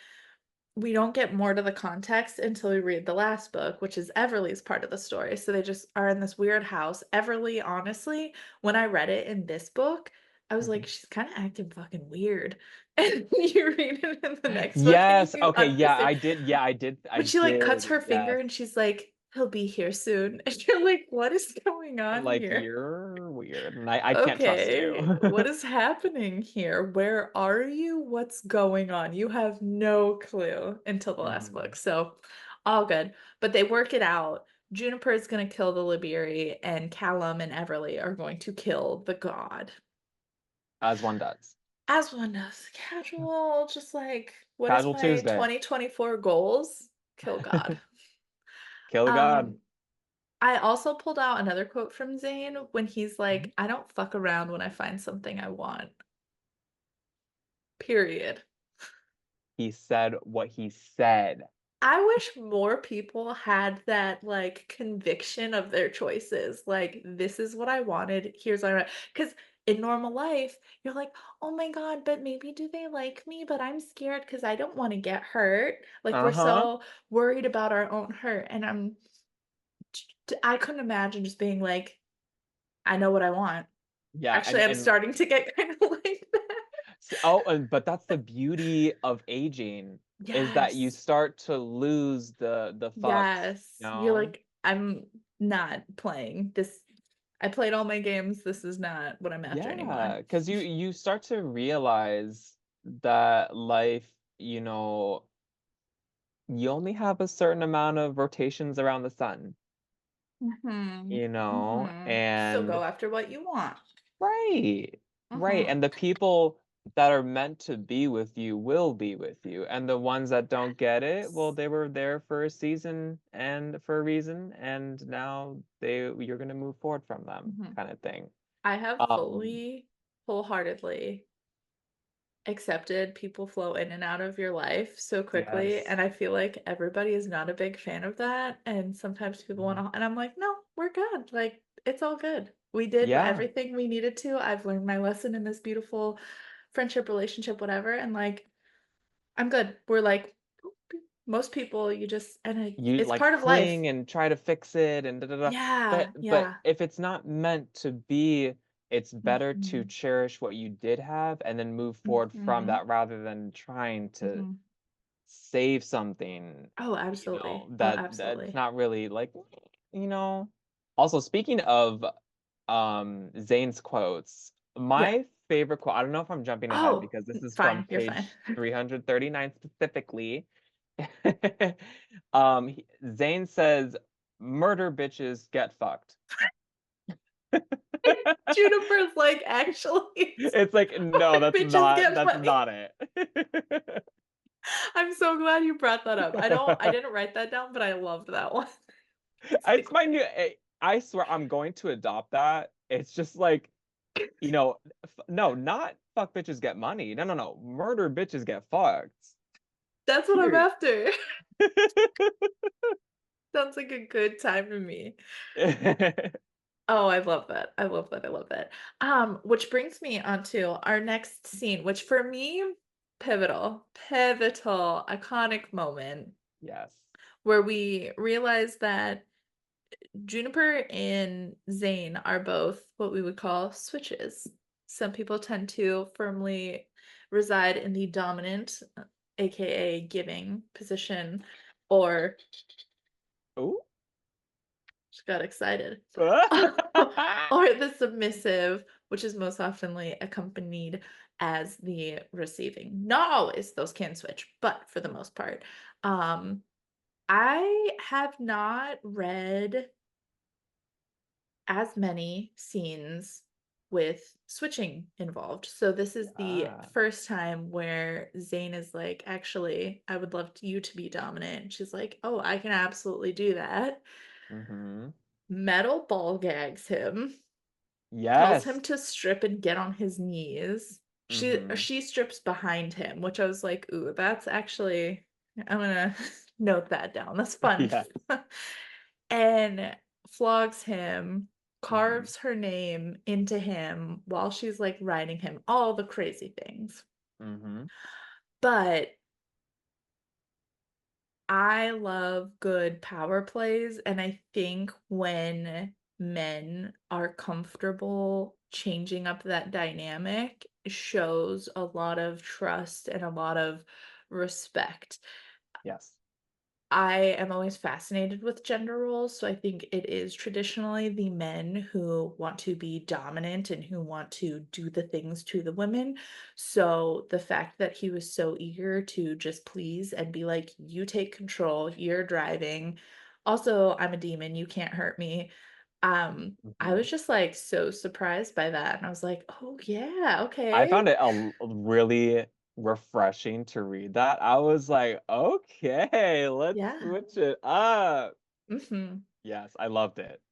we don't get more to the context until we read the last book, which is Everly's part of the story. So they just are in this weird house. Everly, honestly, when I read it in this book, I was like, Mhm. she's kind of acting fucking weird. And you read it in the next book and Yes. you Okay. Yeah, understand. I When she like cuts did. her finger Yes. and she's like, he'll be here soon. And you're like, what is going on Like here? you're weird, and I can't trust Okay, you. what is happening here? Where are you? What's going on? You have no clue until the last book. Mhm. So, all good. But they work it out. Juniper is going to kill the Liberi, and Callum and Everly are going to kill the god. As one does. As one does. Casual, just like, what is Casual my Tuesday. 2024 goals? Kill God. Kill the god. Um, I also pulled out another quote from Zane when he's Mhm. like, I don't fuck around when I find something I want. Period. He said what he said. I wish more people had that, like, conviction of their choices, like, "This is what I wanted, here's what I want." 'Cause in normal life, you're like, "Oh my god, but maybe do they like me? But I'm scared because I don't wanna get hurt." Like, we're Uh-huh. so worried about our own hurt, and I couldn't imagine just being like, "I know what I want." Yeah, Actually, I'm and starting to get kinda like that. oh, and but that's the beauty of aging is that you Yes. start to lose the fucks, you Yes. You're know? like, "I'm not playing this I played all my games, this is not what I'm after anymore." Yeah, because you start to realize that life, you only have a certain amount of rotations around the sun. Mhm. So and go after what you want. right, right, Mhm. and the people that are meant to be with you will be with you, and the ones that don't get it, well, they were there for a season and for a reason, and now you're gonna move forward from them, Mhm. kinda thing. I have Um, fully, wholeheartedly accepted people flow in and out of your life so quickly, yes. and I feel like everybody is not a big fan of that, and sometimes people Mhm. wanna and I'm like, "No, we're good, like, it's all good. We did Yeah, everything we needed to. I've learned my lesson in this beautiful friendship, relationship, whatever, and, like, I'm good." We're like, boop, boop. Most people, you just you, it's like, part of life. cling and try to fix it and da da da, Yeah, but yeah. if it's not meant to be, it's better to Mhm, cherish what you did have and then move forward from mhm, that rather than trying to mhm. save something, Oh, absolutely. Oh, that's absolutely. not really, like, Also, speaking of, Zane's quotes, Yeah. my favorite quote, I don't know if I'm jumping ahead Oh, because this is from fine, you're fine. page 339 specifically. Zane says, "Murder bitches get fucked." Juniper's like, "Actually, It's like, "No, fuck bitches get that's money." not it." I'm so glad you brought that up. I didn't write that down, but I loved that one. It's like, It's my new I swear I'm going to adopt that. It's just like, no, not fuck bitches get money. No, no, no. Murder bitches get fucked. that's what I'm Period. after. Sounds like a good time to me. Oh, I love that. I love that, I love that. Which brings me onto our next scene, which for me, pivotal, iconic moment Yes. where we realize that Juniper and Zane are both what we would call switches. Some people tend to firmly reside in the dominant, aka giving position, or Ooh. just got excited, or the submissive, which is most oftenly accompanied as the receiving. Not always, those can switch, but for the most part. Um, I have not read as many scenes with switching involved. So this is the Yeah. first time where Zane is like, "Actually, I would love you to be dominant." And she's like, "Oh, I can absolutely do that." Mhm. Metal ball gags him, tells him Yes. to strip and get on his knees. Mhm. She strips behind him, which I was like, "Ooh, that's actually I'm gonna note that down. That's fun." Yes. And flogs him, Mhm. carves her name into him while she's, like, riding him, all the crazy things. Mhm. But I love good power plays, and I think when men are comfortable changing up that dynamic, shows a lot of trust and a lot of respect. Yes. I am always fascinated with gender roles, so I think it is traditionally the men who want to be dominant and who want to do the things to the women. So the fact that he was so eager to just please and be like, "You take control, you're driving. Also, I'm a demon, you can't hurt me." I Mhm. was just like so surprised by that. And I was like, "Oh yeah, I okay. found it really refreshing to read that. I was like, "Okay, let's Yeah." switch it up." Mhm. Yes, I loved it.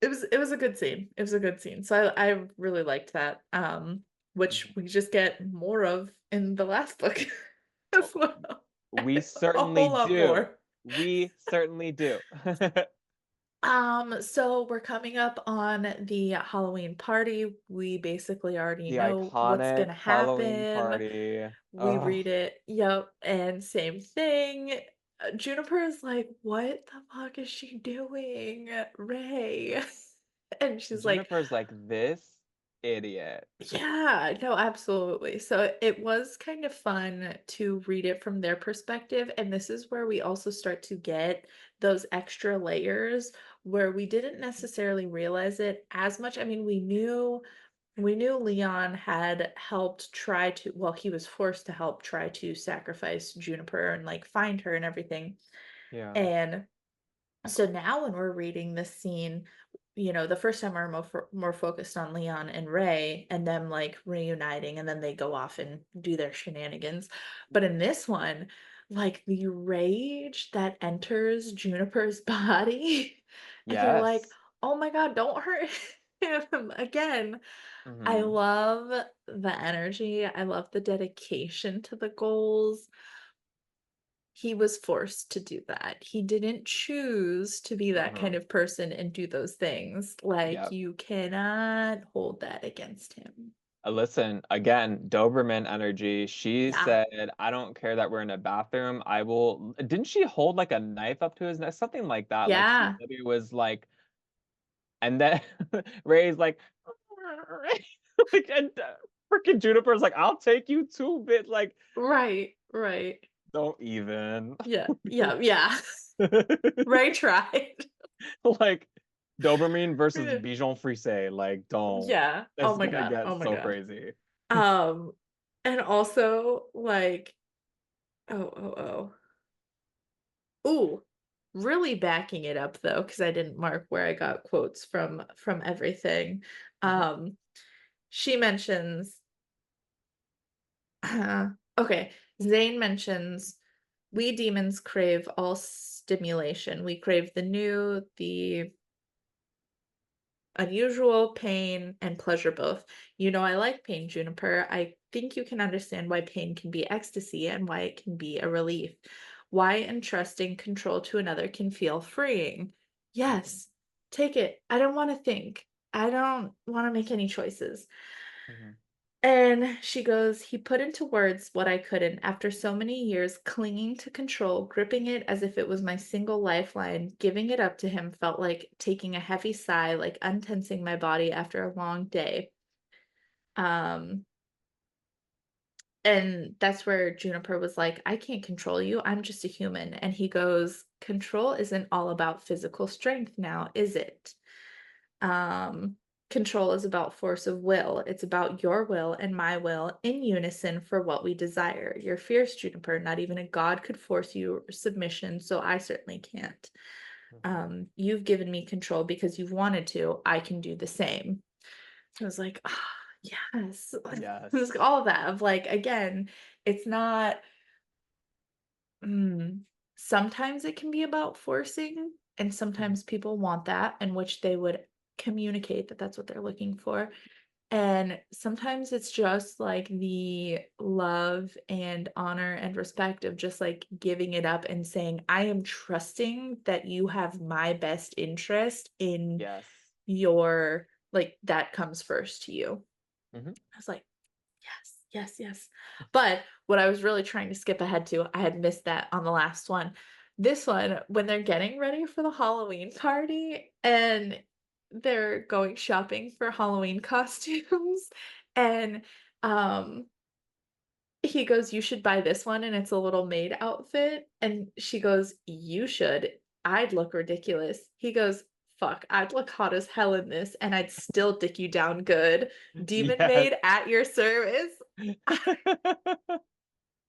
It was a good scene. It was a good scene. So I really liked that, which Mhm. we just get more of in the last book as well. We A certainly whole lot do. more. We certainly do. So we're coming up on the Halloween party. We basically already The know what's iconic gonna Halloween happen. party. We Oh, read it, yep, and same thing. Juniper is like, "What the fuck is she doing, Ray?" And she's like, Juniper's like, "This idiot." yeah, no, absolutely. So it was kind of fun to read it from their perspective. And this is where we also start to get those extra layers where we didn't necessarily realize it as much. I mean, we knew Leon had helped try to, well, he was forced to help try to sacrifice Juniper and like find her and everything. Yeah. And So now when we're reading this scene, the first time we're more focused on Leon and Ray and them like reuniting and then they go off and do their shenanigans. But in this one, like the rage that enters Juniper's body, and you're like, Yes. oh my God, don't hurt him again. I Mhm. love the energy. I love the dedication to the goals. He was forced to do that. He didn't choose to be that kind Mhm. of person and do those things. Like, Yep. you cannot hold that against him. Listen, again, Doberman energy. She Yeah. said, "I don't care that we're in a bathroom. I will." Didn't she hold like a knife up to his neck? Something like that. Like she Yeah. literally was like, and then Ray's like, like, and freaking Juniper's like, "I'll take you too, bit." Like, Right, right. don't even. Yeah, yeah, yeah. Ray tried. Like Doberman versus Bichon Frise. Like, don't. Yeah. Oh That's my gonna god, get oh my so god. crazy. Um, and also, like, oh, oh, oh. Ooh, really backing it up though, because I didn't mark where I got quotes from everything. Mhm. Um, she mentions okay, Zane mentions, "We demons crave all stimulation. We crave the new, the unusual, pain, and pleasure both. You know I like pain, Juniper. I think you can understand why pain can be ecstasy and why it can be a relief. Why entrusting control to another can feel freeing. Mhm. Yes, take it. I don't want to think. I don't want to make any choices." Mhm. And she goes, "He put into words what I couldn't. After so many years clinging to control, gripping it as if it was my single lifeline, giving it up to him felt like taking a heavy sigh, like untensing my body after a long day." Um, and that's where Juniper was like, "I can't control you. I'm just a human." And he goes, "Control isn't all about physical strength now, is it? Um, Control is about force of will. It's about your will and my will in unison for what we desire. You're fierce, Juniper. Not even a god could force you submission, so I certainly can't. Mhm. You've given me control because you've wanted to. I can do the same." I was like, ah, yes. It was Yes. all of that of like, again, it's not mm, sometimes it can be about forcing, and Mhm. sometimes people want that, in which they would communicate that that's what they're looking for. And sometimes it's just like the love and honor and respect of just like giving it up and saying, I am trusting that you have my best interest in Yes. your, like, that comes first to you. Mhm. I was like, yes, yes, yes. But what I was really trying to skip ahead to, I had missed that on the last one. This one, when they're getting ready for the Halloween party and they're going shopping for Halloween costumes, and um he goes, "You should buy this one," and it's a little maid outfit, and she goes, "You should. I'd look ridiculous." He goes, "Fuck, I'd look hot as hell in this, and I'd still dick you down good. Demon Yes. maid at your service."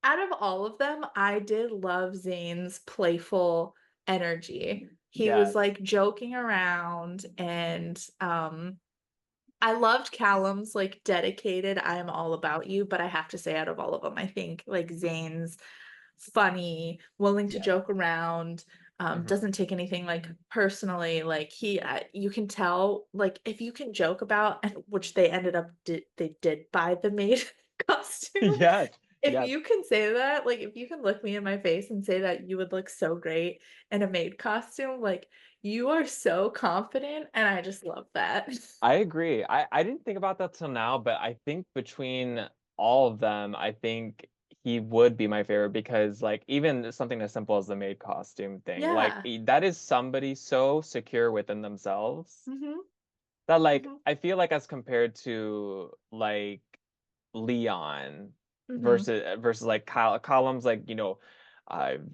Out of all of them, I did love Zane's playful energy. He was, Yes. like, joking around, and, I loved Callum's, like, dedicated, "I am all about you," but I have to say out of all of them, I think, like, Zane's funny, willing to Yes. joke around, Mhm. doesn't take anything, like, personally, like, you can tell, like, if you can joke about, and which they ended up they did buy the maid costume. Yes. If Yes. you can say that, like, if you can look me in my face and say that you would look so great in a maid costume, like, you are so confident, and I just love that. I agree. I didn't think about that till now, but I think between all of them, I think he would be my favorite because, like, even something as simple as the maid costume thing, like, Yeah. that is somebody so secure within themselves Mhm, that, like, mhm, I feel like as compared to, like, Leon mhm. versus like Columns, like,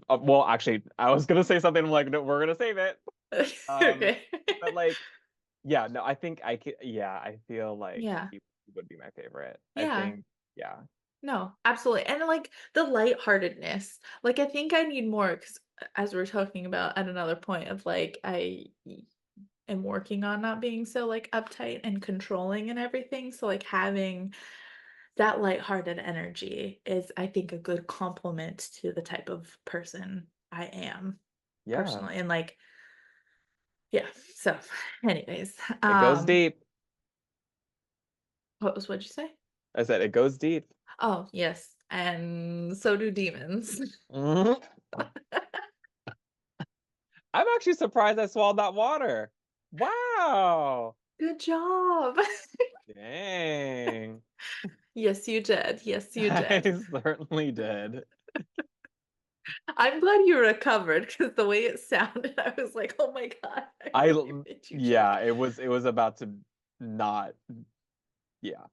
well, actually, I was gonna say something. I'm like, no, we're gonna save it. Um, Okay. but like, yeah, no, I think I could. Yeah, I feel like Yeah, he would be my favorite. I yeah. think, yeah. No, absolutely, and, like, the lightheartedness, like, I think I need more because as we are talking about at another point of, like, am working on not being so, like, uptight and controlling and everything, so, like, having that lighthearted energy is, I think, a good complement to the type of person I am Yeah, personally, and, like yeah, so anyways, it goes deep. what'd you say? I said it goes deep. Oh, yes, and so do demons. Mhm. I'm actually surprised I swallowed that water. Wow. Good job. Dang. Yes, you did. Yes, you I did. certainly did. I'm glad you recovered because the way it sounded, I was like, "Oh my god, I I really l made you choke." Yeah, it was about to not yeah.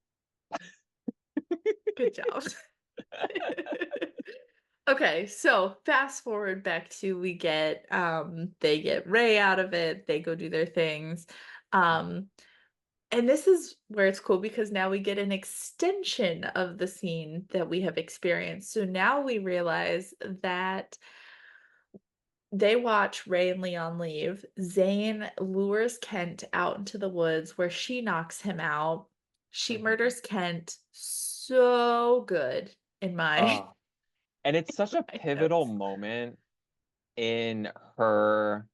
Good job. Okay, so fast forward back to they get Ray out of it, they go do their things. Mhm, Um, and this is where it's cool because now we get an extension of the scene that we have experienced. So now we realize that they watch Ray and Leon leave. Zane lures Kent out into the woods where she knocks him out. She mhm. murders Kent. So good in my, Oh, and it's such a my pivotal notes. moment in her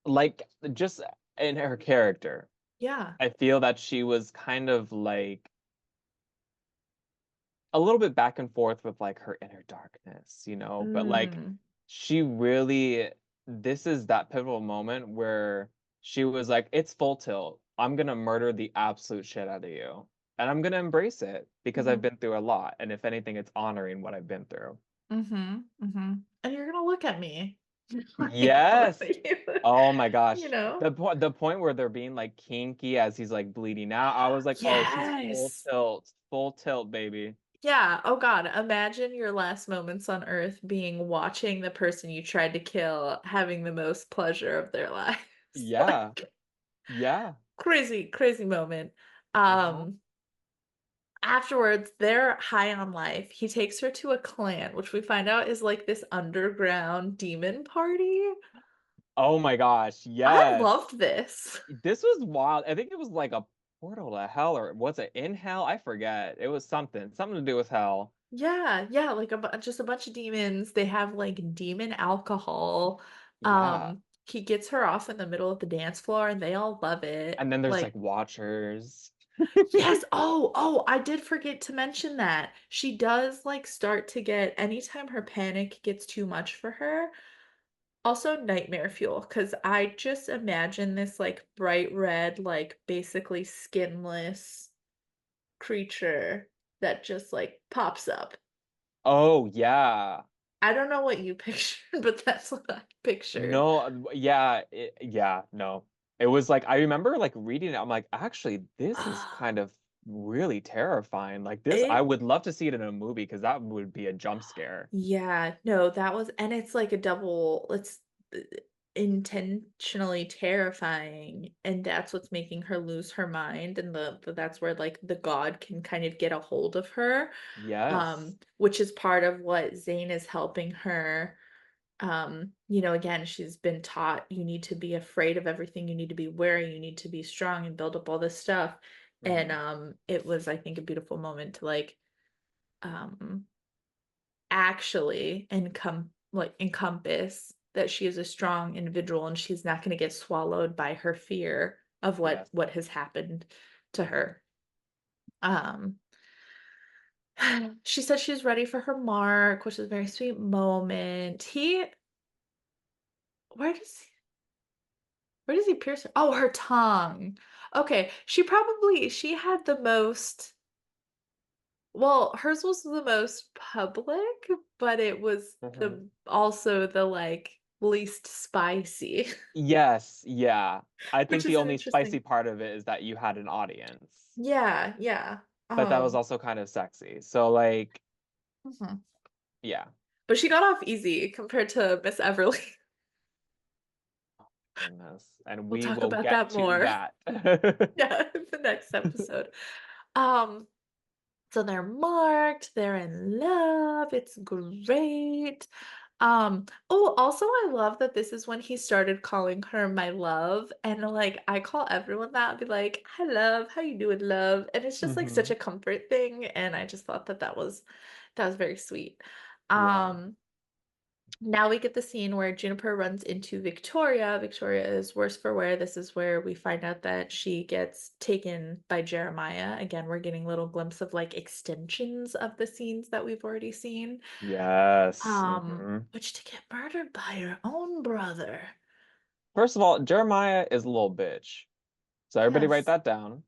like, just in her character. Yeah. I feel that she was kind of, like, a little bit back and forth with, like, her inner darkness, but, like, Mm, she really this is that pivotal moment where she was like, "It's full tilt. I'm gonna murder the absolute shit out of you, and I'm gonna embrace it because I've mhm, been through a lot, and if anything, it's honoring what I've been through." mhm, mhm. And you're gonna look at me. Like, what Yes! you Oh my you gosh. know? The point where they're being, like, kinky as he's, like, bleeding out, I was like, "Oh, she's Yes. full tilt, baby." Yeah, oh god, imagine your last moments on Earth being watching the person you tried to kill having the most pleasure of their lives. Yeah. Like, Yeah. crazy, crazy moment. Mhm. Um, Afterwards, they're high on life. He takes her to a clan, which we find out is like this underground demon party. Oh my gosh, I yes. loved this. This was wild. I think it was like a portal to hell, or was it in hell? I forget. It was something to do with hell. Yeah, yeah, like just a bunch of demons. They have like demon alcohol. Yeah. He gets her off in the middle of the dance floor and they all love it. And then there's, like, Like, watchers. yes, oh, I did forget to mention that. She does like start to get anytime her panic gets too much for her. Also nightmare fuel because I just imagine this like bright red, like basically skinless creature that just like pops up. Oh, yeah. I don't know what you pictured, but that's what I pictured. No, yeah, no. It was like I remember, like, reading it, I'm like, "Actually, this is Ah, kind of really terrifying." Like, this I it would love to see it in a movie because that would be a jump scare. yeah, no, that was and it's like a double it's intentionally terrifying, and that's what's making her lose her mind, and that's where, like, the god can kind of get a hold of her, Yes. which is part of what Zane is helping her, again, she's been taught, "You need to be afraid of everything, you need to be wary, you need to be strong and build up all this stuff," and, Mhm. it was, I think, a beautiful moment to, like, um actually encompass that she is a strong individual and she's not gonna get swallowed by her fear of what Yes. what has happened to her. Um, she said she's ready for her mark, which is a very sweet moment. Where does he where does he pierce her? Oh, her tongue. Okay, she had the most well, hers was the most public, but it was Mhm. the, like, least spicy, Yes, yeah. I which think the is an only interesting spicy part of it is that you had an audience, yeah, yeah, but that was also kind of sexy. So, like, mhm. yeah. But she got off easy compared to Miss Everly. Goodness, and We'll we talk will about get that to more. that. Yeah, the next episode. Um, So they're marked, they're in love, it's great. Oh, also I love that this is when he started calling her my love, and like I call everyone that, I'll be like, "Hi love, how you doing, love?" And it's just like such Mhm. a comfort thing, and I just thought that that was very sweet. Yeah. Um Now we get the scene where Juniper runs into Victoria. Victoria is worse for wear. This is where we find out that she gets taken by Jeremiah. Again, we're getting little glimpse of like extensions of the scenes that we've already seen. Yes. Mhm. Which to get murdered by her own brother. First of all, Jeremiah is a little bitch. So everybody write Yes. that down.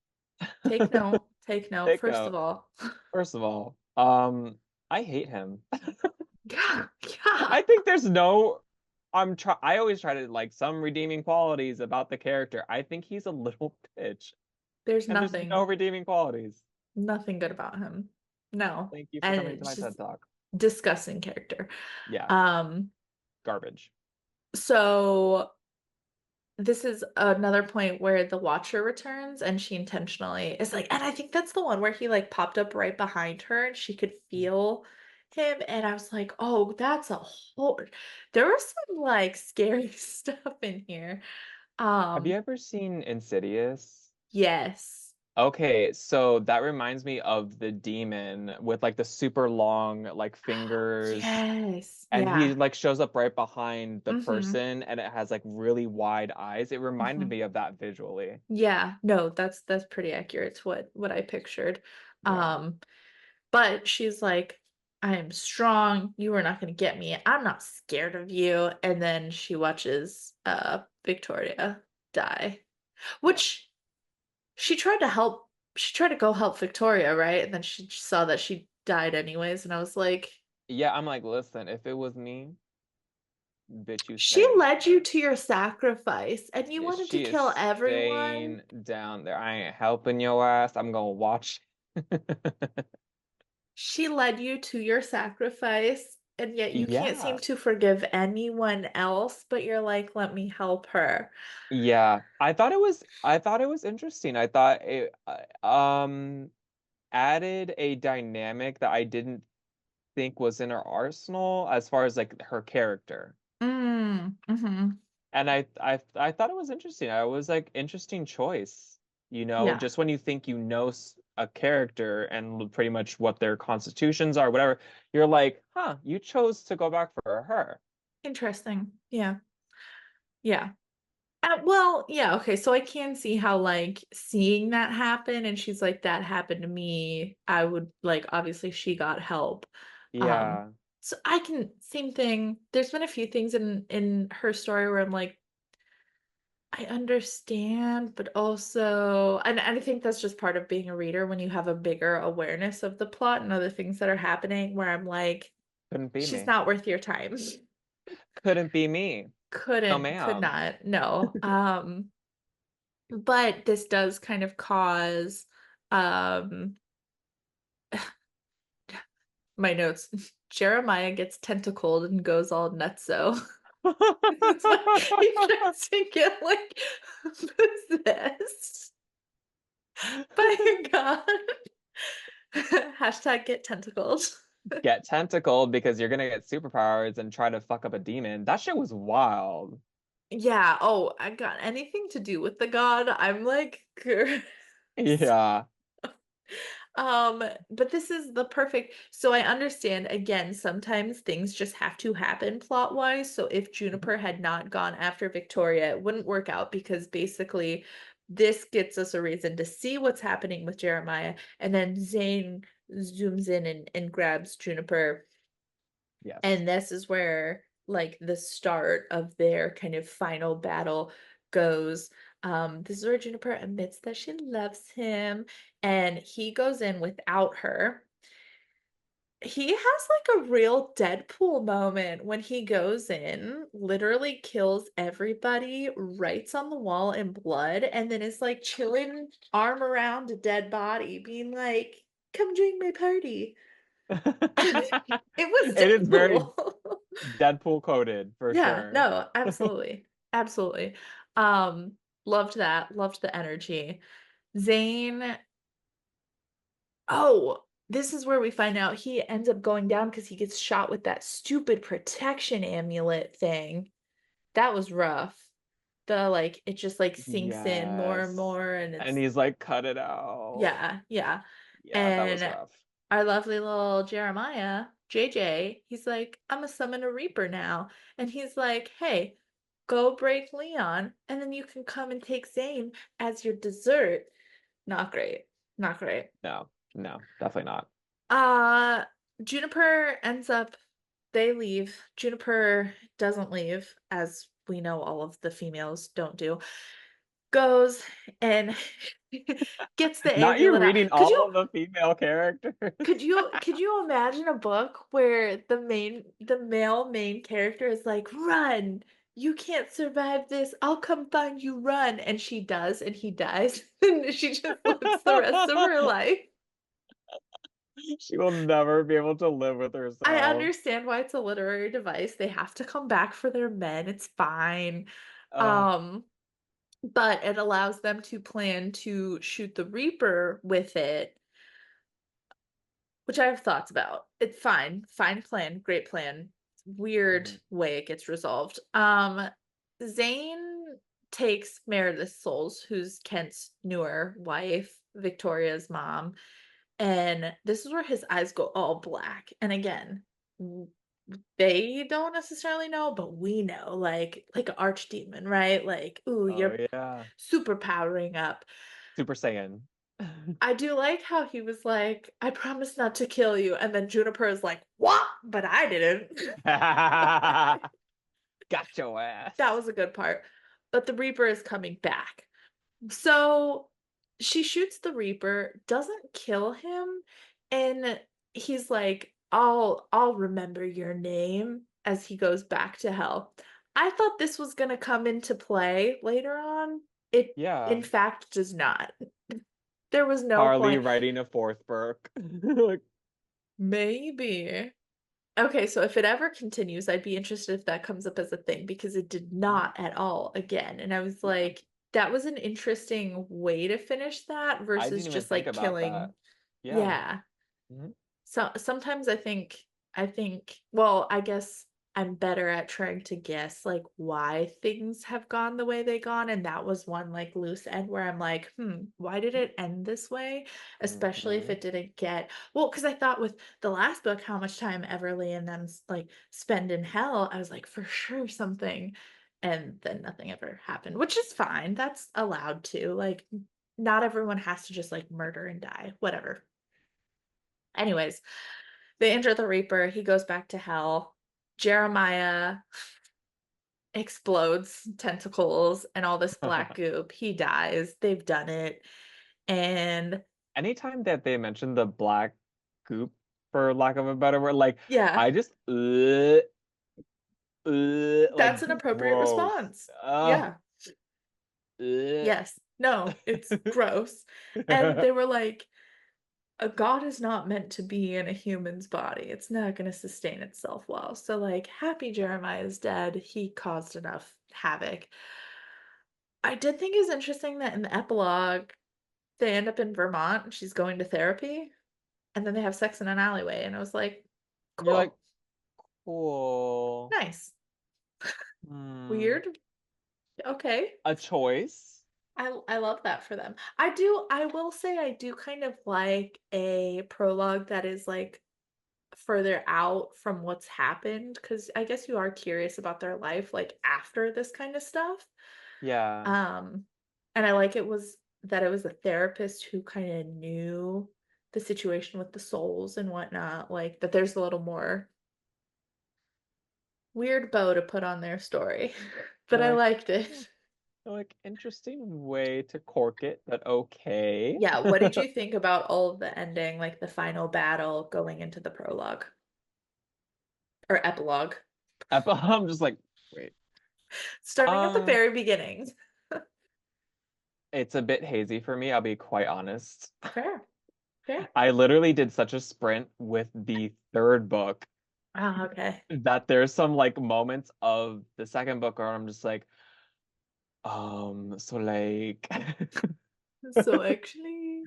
Take note. Take note. Take First of note. all. First of all, I hate him. Yeah. Yeah. I think there's no I always try to like some redeeming qualities about the character. I think he's a little bitch. There's And there's no nothing, redeeming qualities. nothing good about him. No. Thank you for And coming to it's my TED just Talk. disgusting character. Yeah, Um, garbage. so this is another point where the Watcher returns and she intentionally is like, and I think that's the one where he like popped up right behind her and she could feel him. And I was like, oh, that's a whole there was some like scary stuff in here. Have you Um, ever seen Insidious? yes. Okay, so that reminds me of the demon with like the super long like fingers, Yes. and he Yeah. like shows up right behind the Mm-hmm. person and it has like really wide eyes. It reminded Mm-hmm. me of that visually. Yeah. No, that's pretty accurate to what I pictured. Yeah. Um, But she's like, "I am strong. You are not gonna get me. I'm not scared of you." And then she watches Victoria die. Which she tried to go help Victoria, right? And then she saw that she died anyways, and I was like, Yeah, I'm like, listen, if it was me, bitch, you she stay. led you to your sacrifice and you wanted to She kill is everyone. staying down there. I ain't helping your ass. I'm gonna watch. She led you to your sacrifice, and yet you can't seem Yeah. to forgive anyone else, but you're like, let me help her. Yeah. I thought it was interesting. I thought it added a dynamic that I didn't think was in her arsenal as far as like her character. Mhm. And I thought it was interesting. I was like interesting choice. Yeah, Just when you think a character and pretty much what their constitutions are, whatever, you're like, huh, you chose to go back for her. interesting. Yeah, yeah. Well, yeah, okay, so I can see how, like, seeing that happen and she's like, "That happened to me," I would like, obviously, she got help. Um, Yeah, so I can same thing. There's been a few things in her story where I'm like, I understand, but also and I think that's just part of being a reader when you have a bigger awareness of the plot and other things that are happening where I'm like, couldn't be "She's me. not worth your time." Couldn't be me. No, Could ma'am. not, no. But this does kind of cause, um my notes, Jeremiah gets tentacled and goes all nutso. It's like he tries to get, like, possessed by a god. Hashtag get tentacled. Get tentacled because you're gonna get superpowers and try to fuck up a demon. That shit was wild. Yeah, oh, I got anything to do with the god, I'm like, Yeah. But this is the perfect so I understand again, sometimes things just have to happen plot-wise. So if Mhm. Juniper had not gone after Victoria, it wouldn't work out because basically this gets us a reason to see what's happening with Jeremiah, and then Zane zooms in and grabs Juniper, Yes. and this is where like the start of their kind of final battle goes. This is where Juniper admits that she loves him and he goes in without her. He has like a real Deadpool moment when he goes in, literally kills everybody, writes on the wall in blood, and then is like chilling arm around a dead body, being like, come join my party. It was It is very Deadpool. Deadpool coded for Yeah, sure. no, absolutely. Absolutely. Um, Loved that, loved the energy. Zane oh! this is where we find out he ends up going down because he gets shot with that stupid protection amulet thing. That was rough. The like it just like sinks in more and Yes. more and And it's he's like, cut it out. yeah, yeah. Yeah, that was And rough. our lovely little Jeremiah, JJ, he's like, I'm a summon a reaper now. And he's like, hey, go break Leon, and then you can come and take Zane as your dessert. Not great. Not great. No, no, definitely not. Uh, Juniper ends up, they leave. Juniper doesn't leave, as we know all of the females don't do. Goes and gets the Not you amulet out. reading Could all you of the female characters. could you imagine a book where the male main character is like, "Run! You can't survive this. I'll come find you. Run!" And she does, and he dies, and she just lives the rest of her life. She will never be able to live with I herself. understand why it's a literary device. They have to come back for their men. It's fine. Uh, Um, but it allows them to plan to shoot the Reaper with it, which I have thoughts about. It's fine. Fine plan, great plan. Weird mhm. way it gets resolved. Zane takes Meredith's souls, who's Kent's newer wife, Victoria's mom, and this is where his eyes go all black. And again, they don't necessarily know, but we know, like an archdemon, right? Like, ooh, Oh you're yeah. super powering up. Super Saiyan. I do like how he was like, I promise not to kill you. And then Juniper is like, what? But I didn't. Got your That ass. was a good part. But the Reaper is coming back. So she shoots the Reaper, doesn't kill him, and he's like, I'll remember your name as he goes back to hell. I thought this was gonna come into play later on. It in Yeah. fact does not. There was no Harley point. writing a fourth book. Like, Maybe. Okay, so if it ever continues, I'd be interested if that comes up as a thing because it did mhm. not at all again. And I was Yeah. like, that was an interesting way to finish that I versus didn't even just think like about that. killing. Yeah. Yeah. Mhm. So sometimes well, I guess I'm better at trying to guess like why things have gone the way they gone. And that was one like loose end where I'm like, why did it end this way? Especially if Mhm. it didn't get well, because I thought with the last book, how much time Everly and them like spend in hell, I was like, for sure something. And then nothing ever happened, which is fine. That's allowed to. Like, not everyone has to just like murder and die. Whatever. Anyways, they injure the Reaper. He goes back to hell. Jeremiah explodes tentacles and all this black goop. He dies. They've done it. And Anytime that they mention the black goop, for lack of a better word, like yeah, I just that's like an appropriate gross. response. Yeah. Uh. Yes. No, it's gross. And they were like, a god is not meant to be in a human's body. It's not going to sustain itself well. So, like, happy Jeremiah is dead. He caused enough havoc. I did think it was interesting that in the epilogue, they end up in Vermont and she's going to therapy, and then they have sex in an alleyway, and I was like, You're like, "Cool. cool. Nice. Hmm. Weird. Okay." A choice. I love that for them. I will say I do kind of like a prologue that is, like, further out from what's happened because I guess you are curious about their life, like, after this kind of stuff. Yeah. Um, and I like it was a therapist who kinda knew the situation with the souls and whatnot, like, that there's a little more weird bow to put on their story, but You're I like, liked "Hmm, it. like interesting way to cork it, but okay. Yeah, what did you think about all of the ending, like the final battle going into the prologue or epilogue? I'm just like, wait. Starting at the Uh, very beginning. it's a bit hazy for me, I'll be quite honest. Fair, fair. I literally did such a sprint with the third book Ah, okay. that there's some like moments of the second book where I'm just like, so like So actually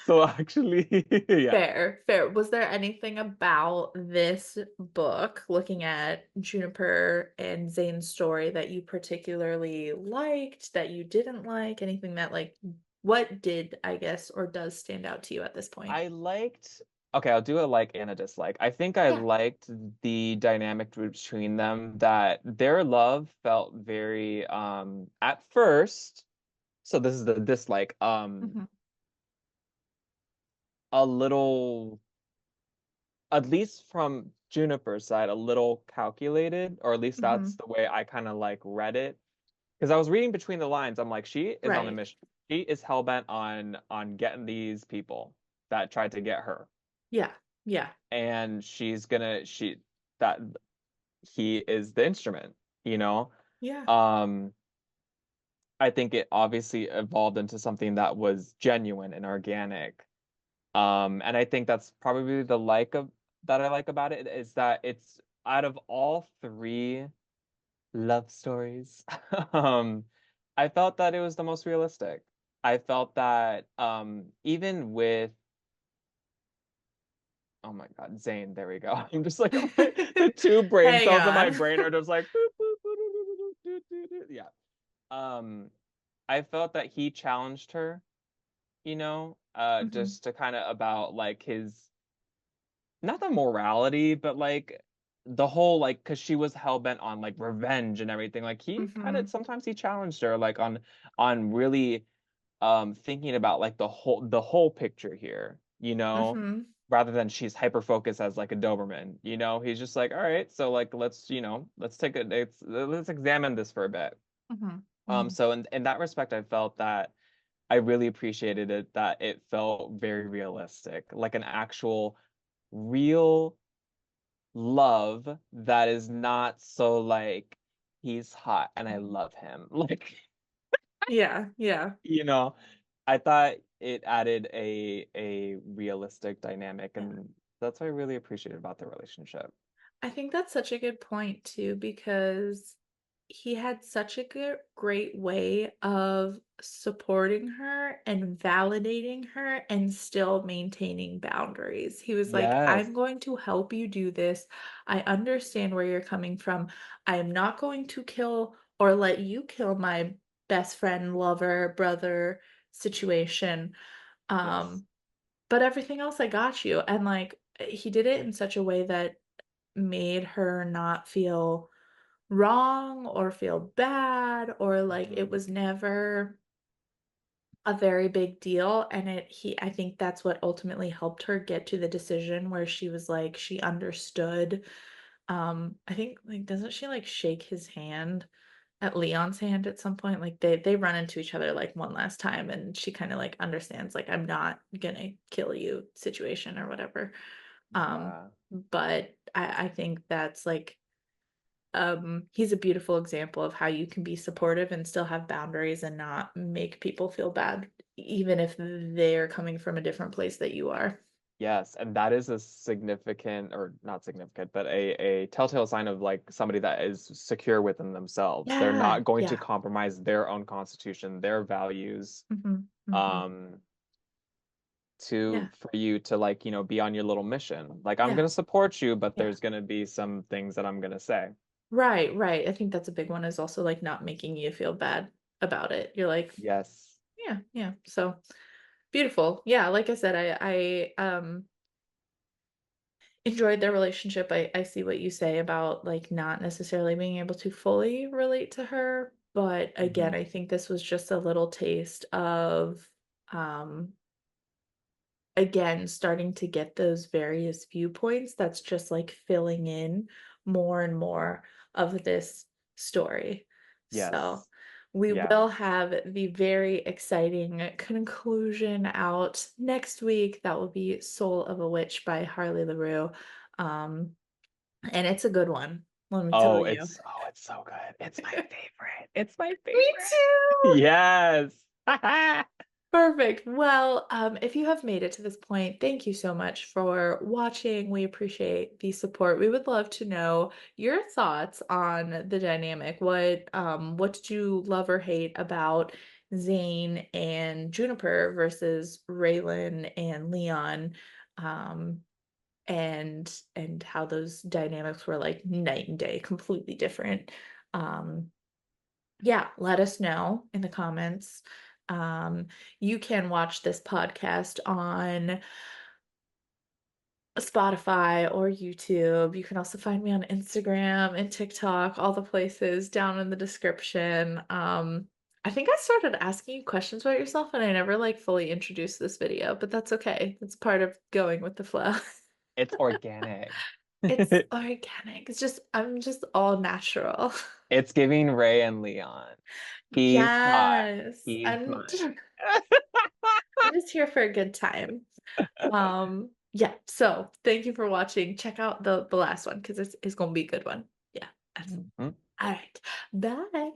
So actually, yeah. Fair, fair. Was there anything about this book, looking at Juniper and Zane's story, that you particularly liked, that you didn't like? Anything that, like, what did, I guess, or does stand out to you at this point? I liked okay, I'll do a like and a dislike. I think I Yeah. liked the dynamic between them that their love felt very at first, so this is the dislike, Mhm. a little at least from Juniper's side, a little calculated, or at least that's Mhm. the way I kind of like read it. Because I was reading between the lines, I'm like, she is on a Right. mission. She is hell bent on getting these people that tried to get her, Yeah. Yeah. and she that he is the instrument, you know. Yeah. Um, I think it obviously evolved into something that was genuine and organic. And I think that's probably the like of that I like about it is that it's out of all three love stories, um, I felt that it was the most realistic. I felt that even with oh my God, Zane, there we go. I'm just like the two brain Hang cells in my on. brain are just like yeah. Um, I felt that he challenged her, Mhm. just to kind of about like his not the morality, but like the whole like because she was hell bent on like revenge and everything. Like he kind of Mhm. sometimes he challenged her like on really thinking about like the whole picture here, Mhm. rather than she's hyper focused as like a Doberman. He's just like, all right, so like let's examine this for a bit. Mhm. Mhm. So in that respect, I felt that I really appreciated it that it felt very realistic, like an actual real love that is not so like he's hot and I Mhm. love him. Like, Yeah. Yeah. you know, I thought it added a realistic dynamic, Yeah. and that's what I really appreciated about the relationship. I think that's such a good point too, because he had such a great way of supporting her and validating her and still maintaining boundaries. He was like, Yes. I'm going to help you do this. I understand where you're coming from. I am not going to kill or let you kill my best friend, lover, brother situation. Yes. Um, but everything else I got you. And like he did it in such a way that made her not feel wrong or feel bad, or like it Hmm. was never a very big deal. And I think that's what ultimately helped her get to the decision where she was like she understood. I think, like, doesn't she like shake his hand, at Leon's hand, at some point? Like they run into each other like one last time, and she kind of like understands, like, I'm not gonna kill you situation or whatever. um Yeah. but I think that's like, he's a beautiful example of how you can be supportive and still have boundaries and not make people feel bad, even if they're coming from a different place that you are. Yes, and that is a significant, or not significant, but a telltale sign of like somebody that is secure within themselves. They're Yeah, not going to yeah, compromise their own constitution, their values, mhm, mhm, um, yeah, to for you to like, be on your little mission. Like I'm yeah, gonna support you, but yeah. there's gonna be some things that I'm gonna say. Right, right, I think that's a big one, is also, like, not making you feel bad about it. You're like, Yes. "Yeah, yeah," so, beautiful. Yeah, like I said, enjoyed their relationship. I see what you say about, like, not necessarily being able to fully relate to her, but again, Hmm. I think this was just a little taste of, um, again, starting to get those various viewpoints that's just, like, filling in more and more of this story. So, Yes. we Yeah. will have the very exciting conclusion out next week. That will be Soul of a Witch by Harley Laroux, um, and it's a good one, let me tell you. It's so good. It's my favorite. It's my Me favorite. too! Yes. Perfect. Well, if you have made it to this point, thank you so much for watching. We appreciate the support. We would love to know your thoughts on the dynamic. What did you love or hate about Zane and Juniper versus Raylan and Leon, um, and how those dynamics were like night and day, completely different. Um, yeah, let us know in the comments. Um, you can watch this podcast on Spotify or YouTube. You can also find me on Instagram and TikTok, all the places down in the description. I think I started asking you questions about yourself and I never like fully introduced this video, but that's okay. It's part of going with the flow. It's organic. It's organic. I'm just all natural. It's giving Ray and Leon. He's hot. Yes. He's mine. I'm just here for a good time. Yeah, so thank you for watching. Check out the last one because it's gonna be a good one. Yeah. Mhm. All right. Bye.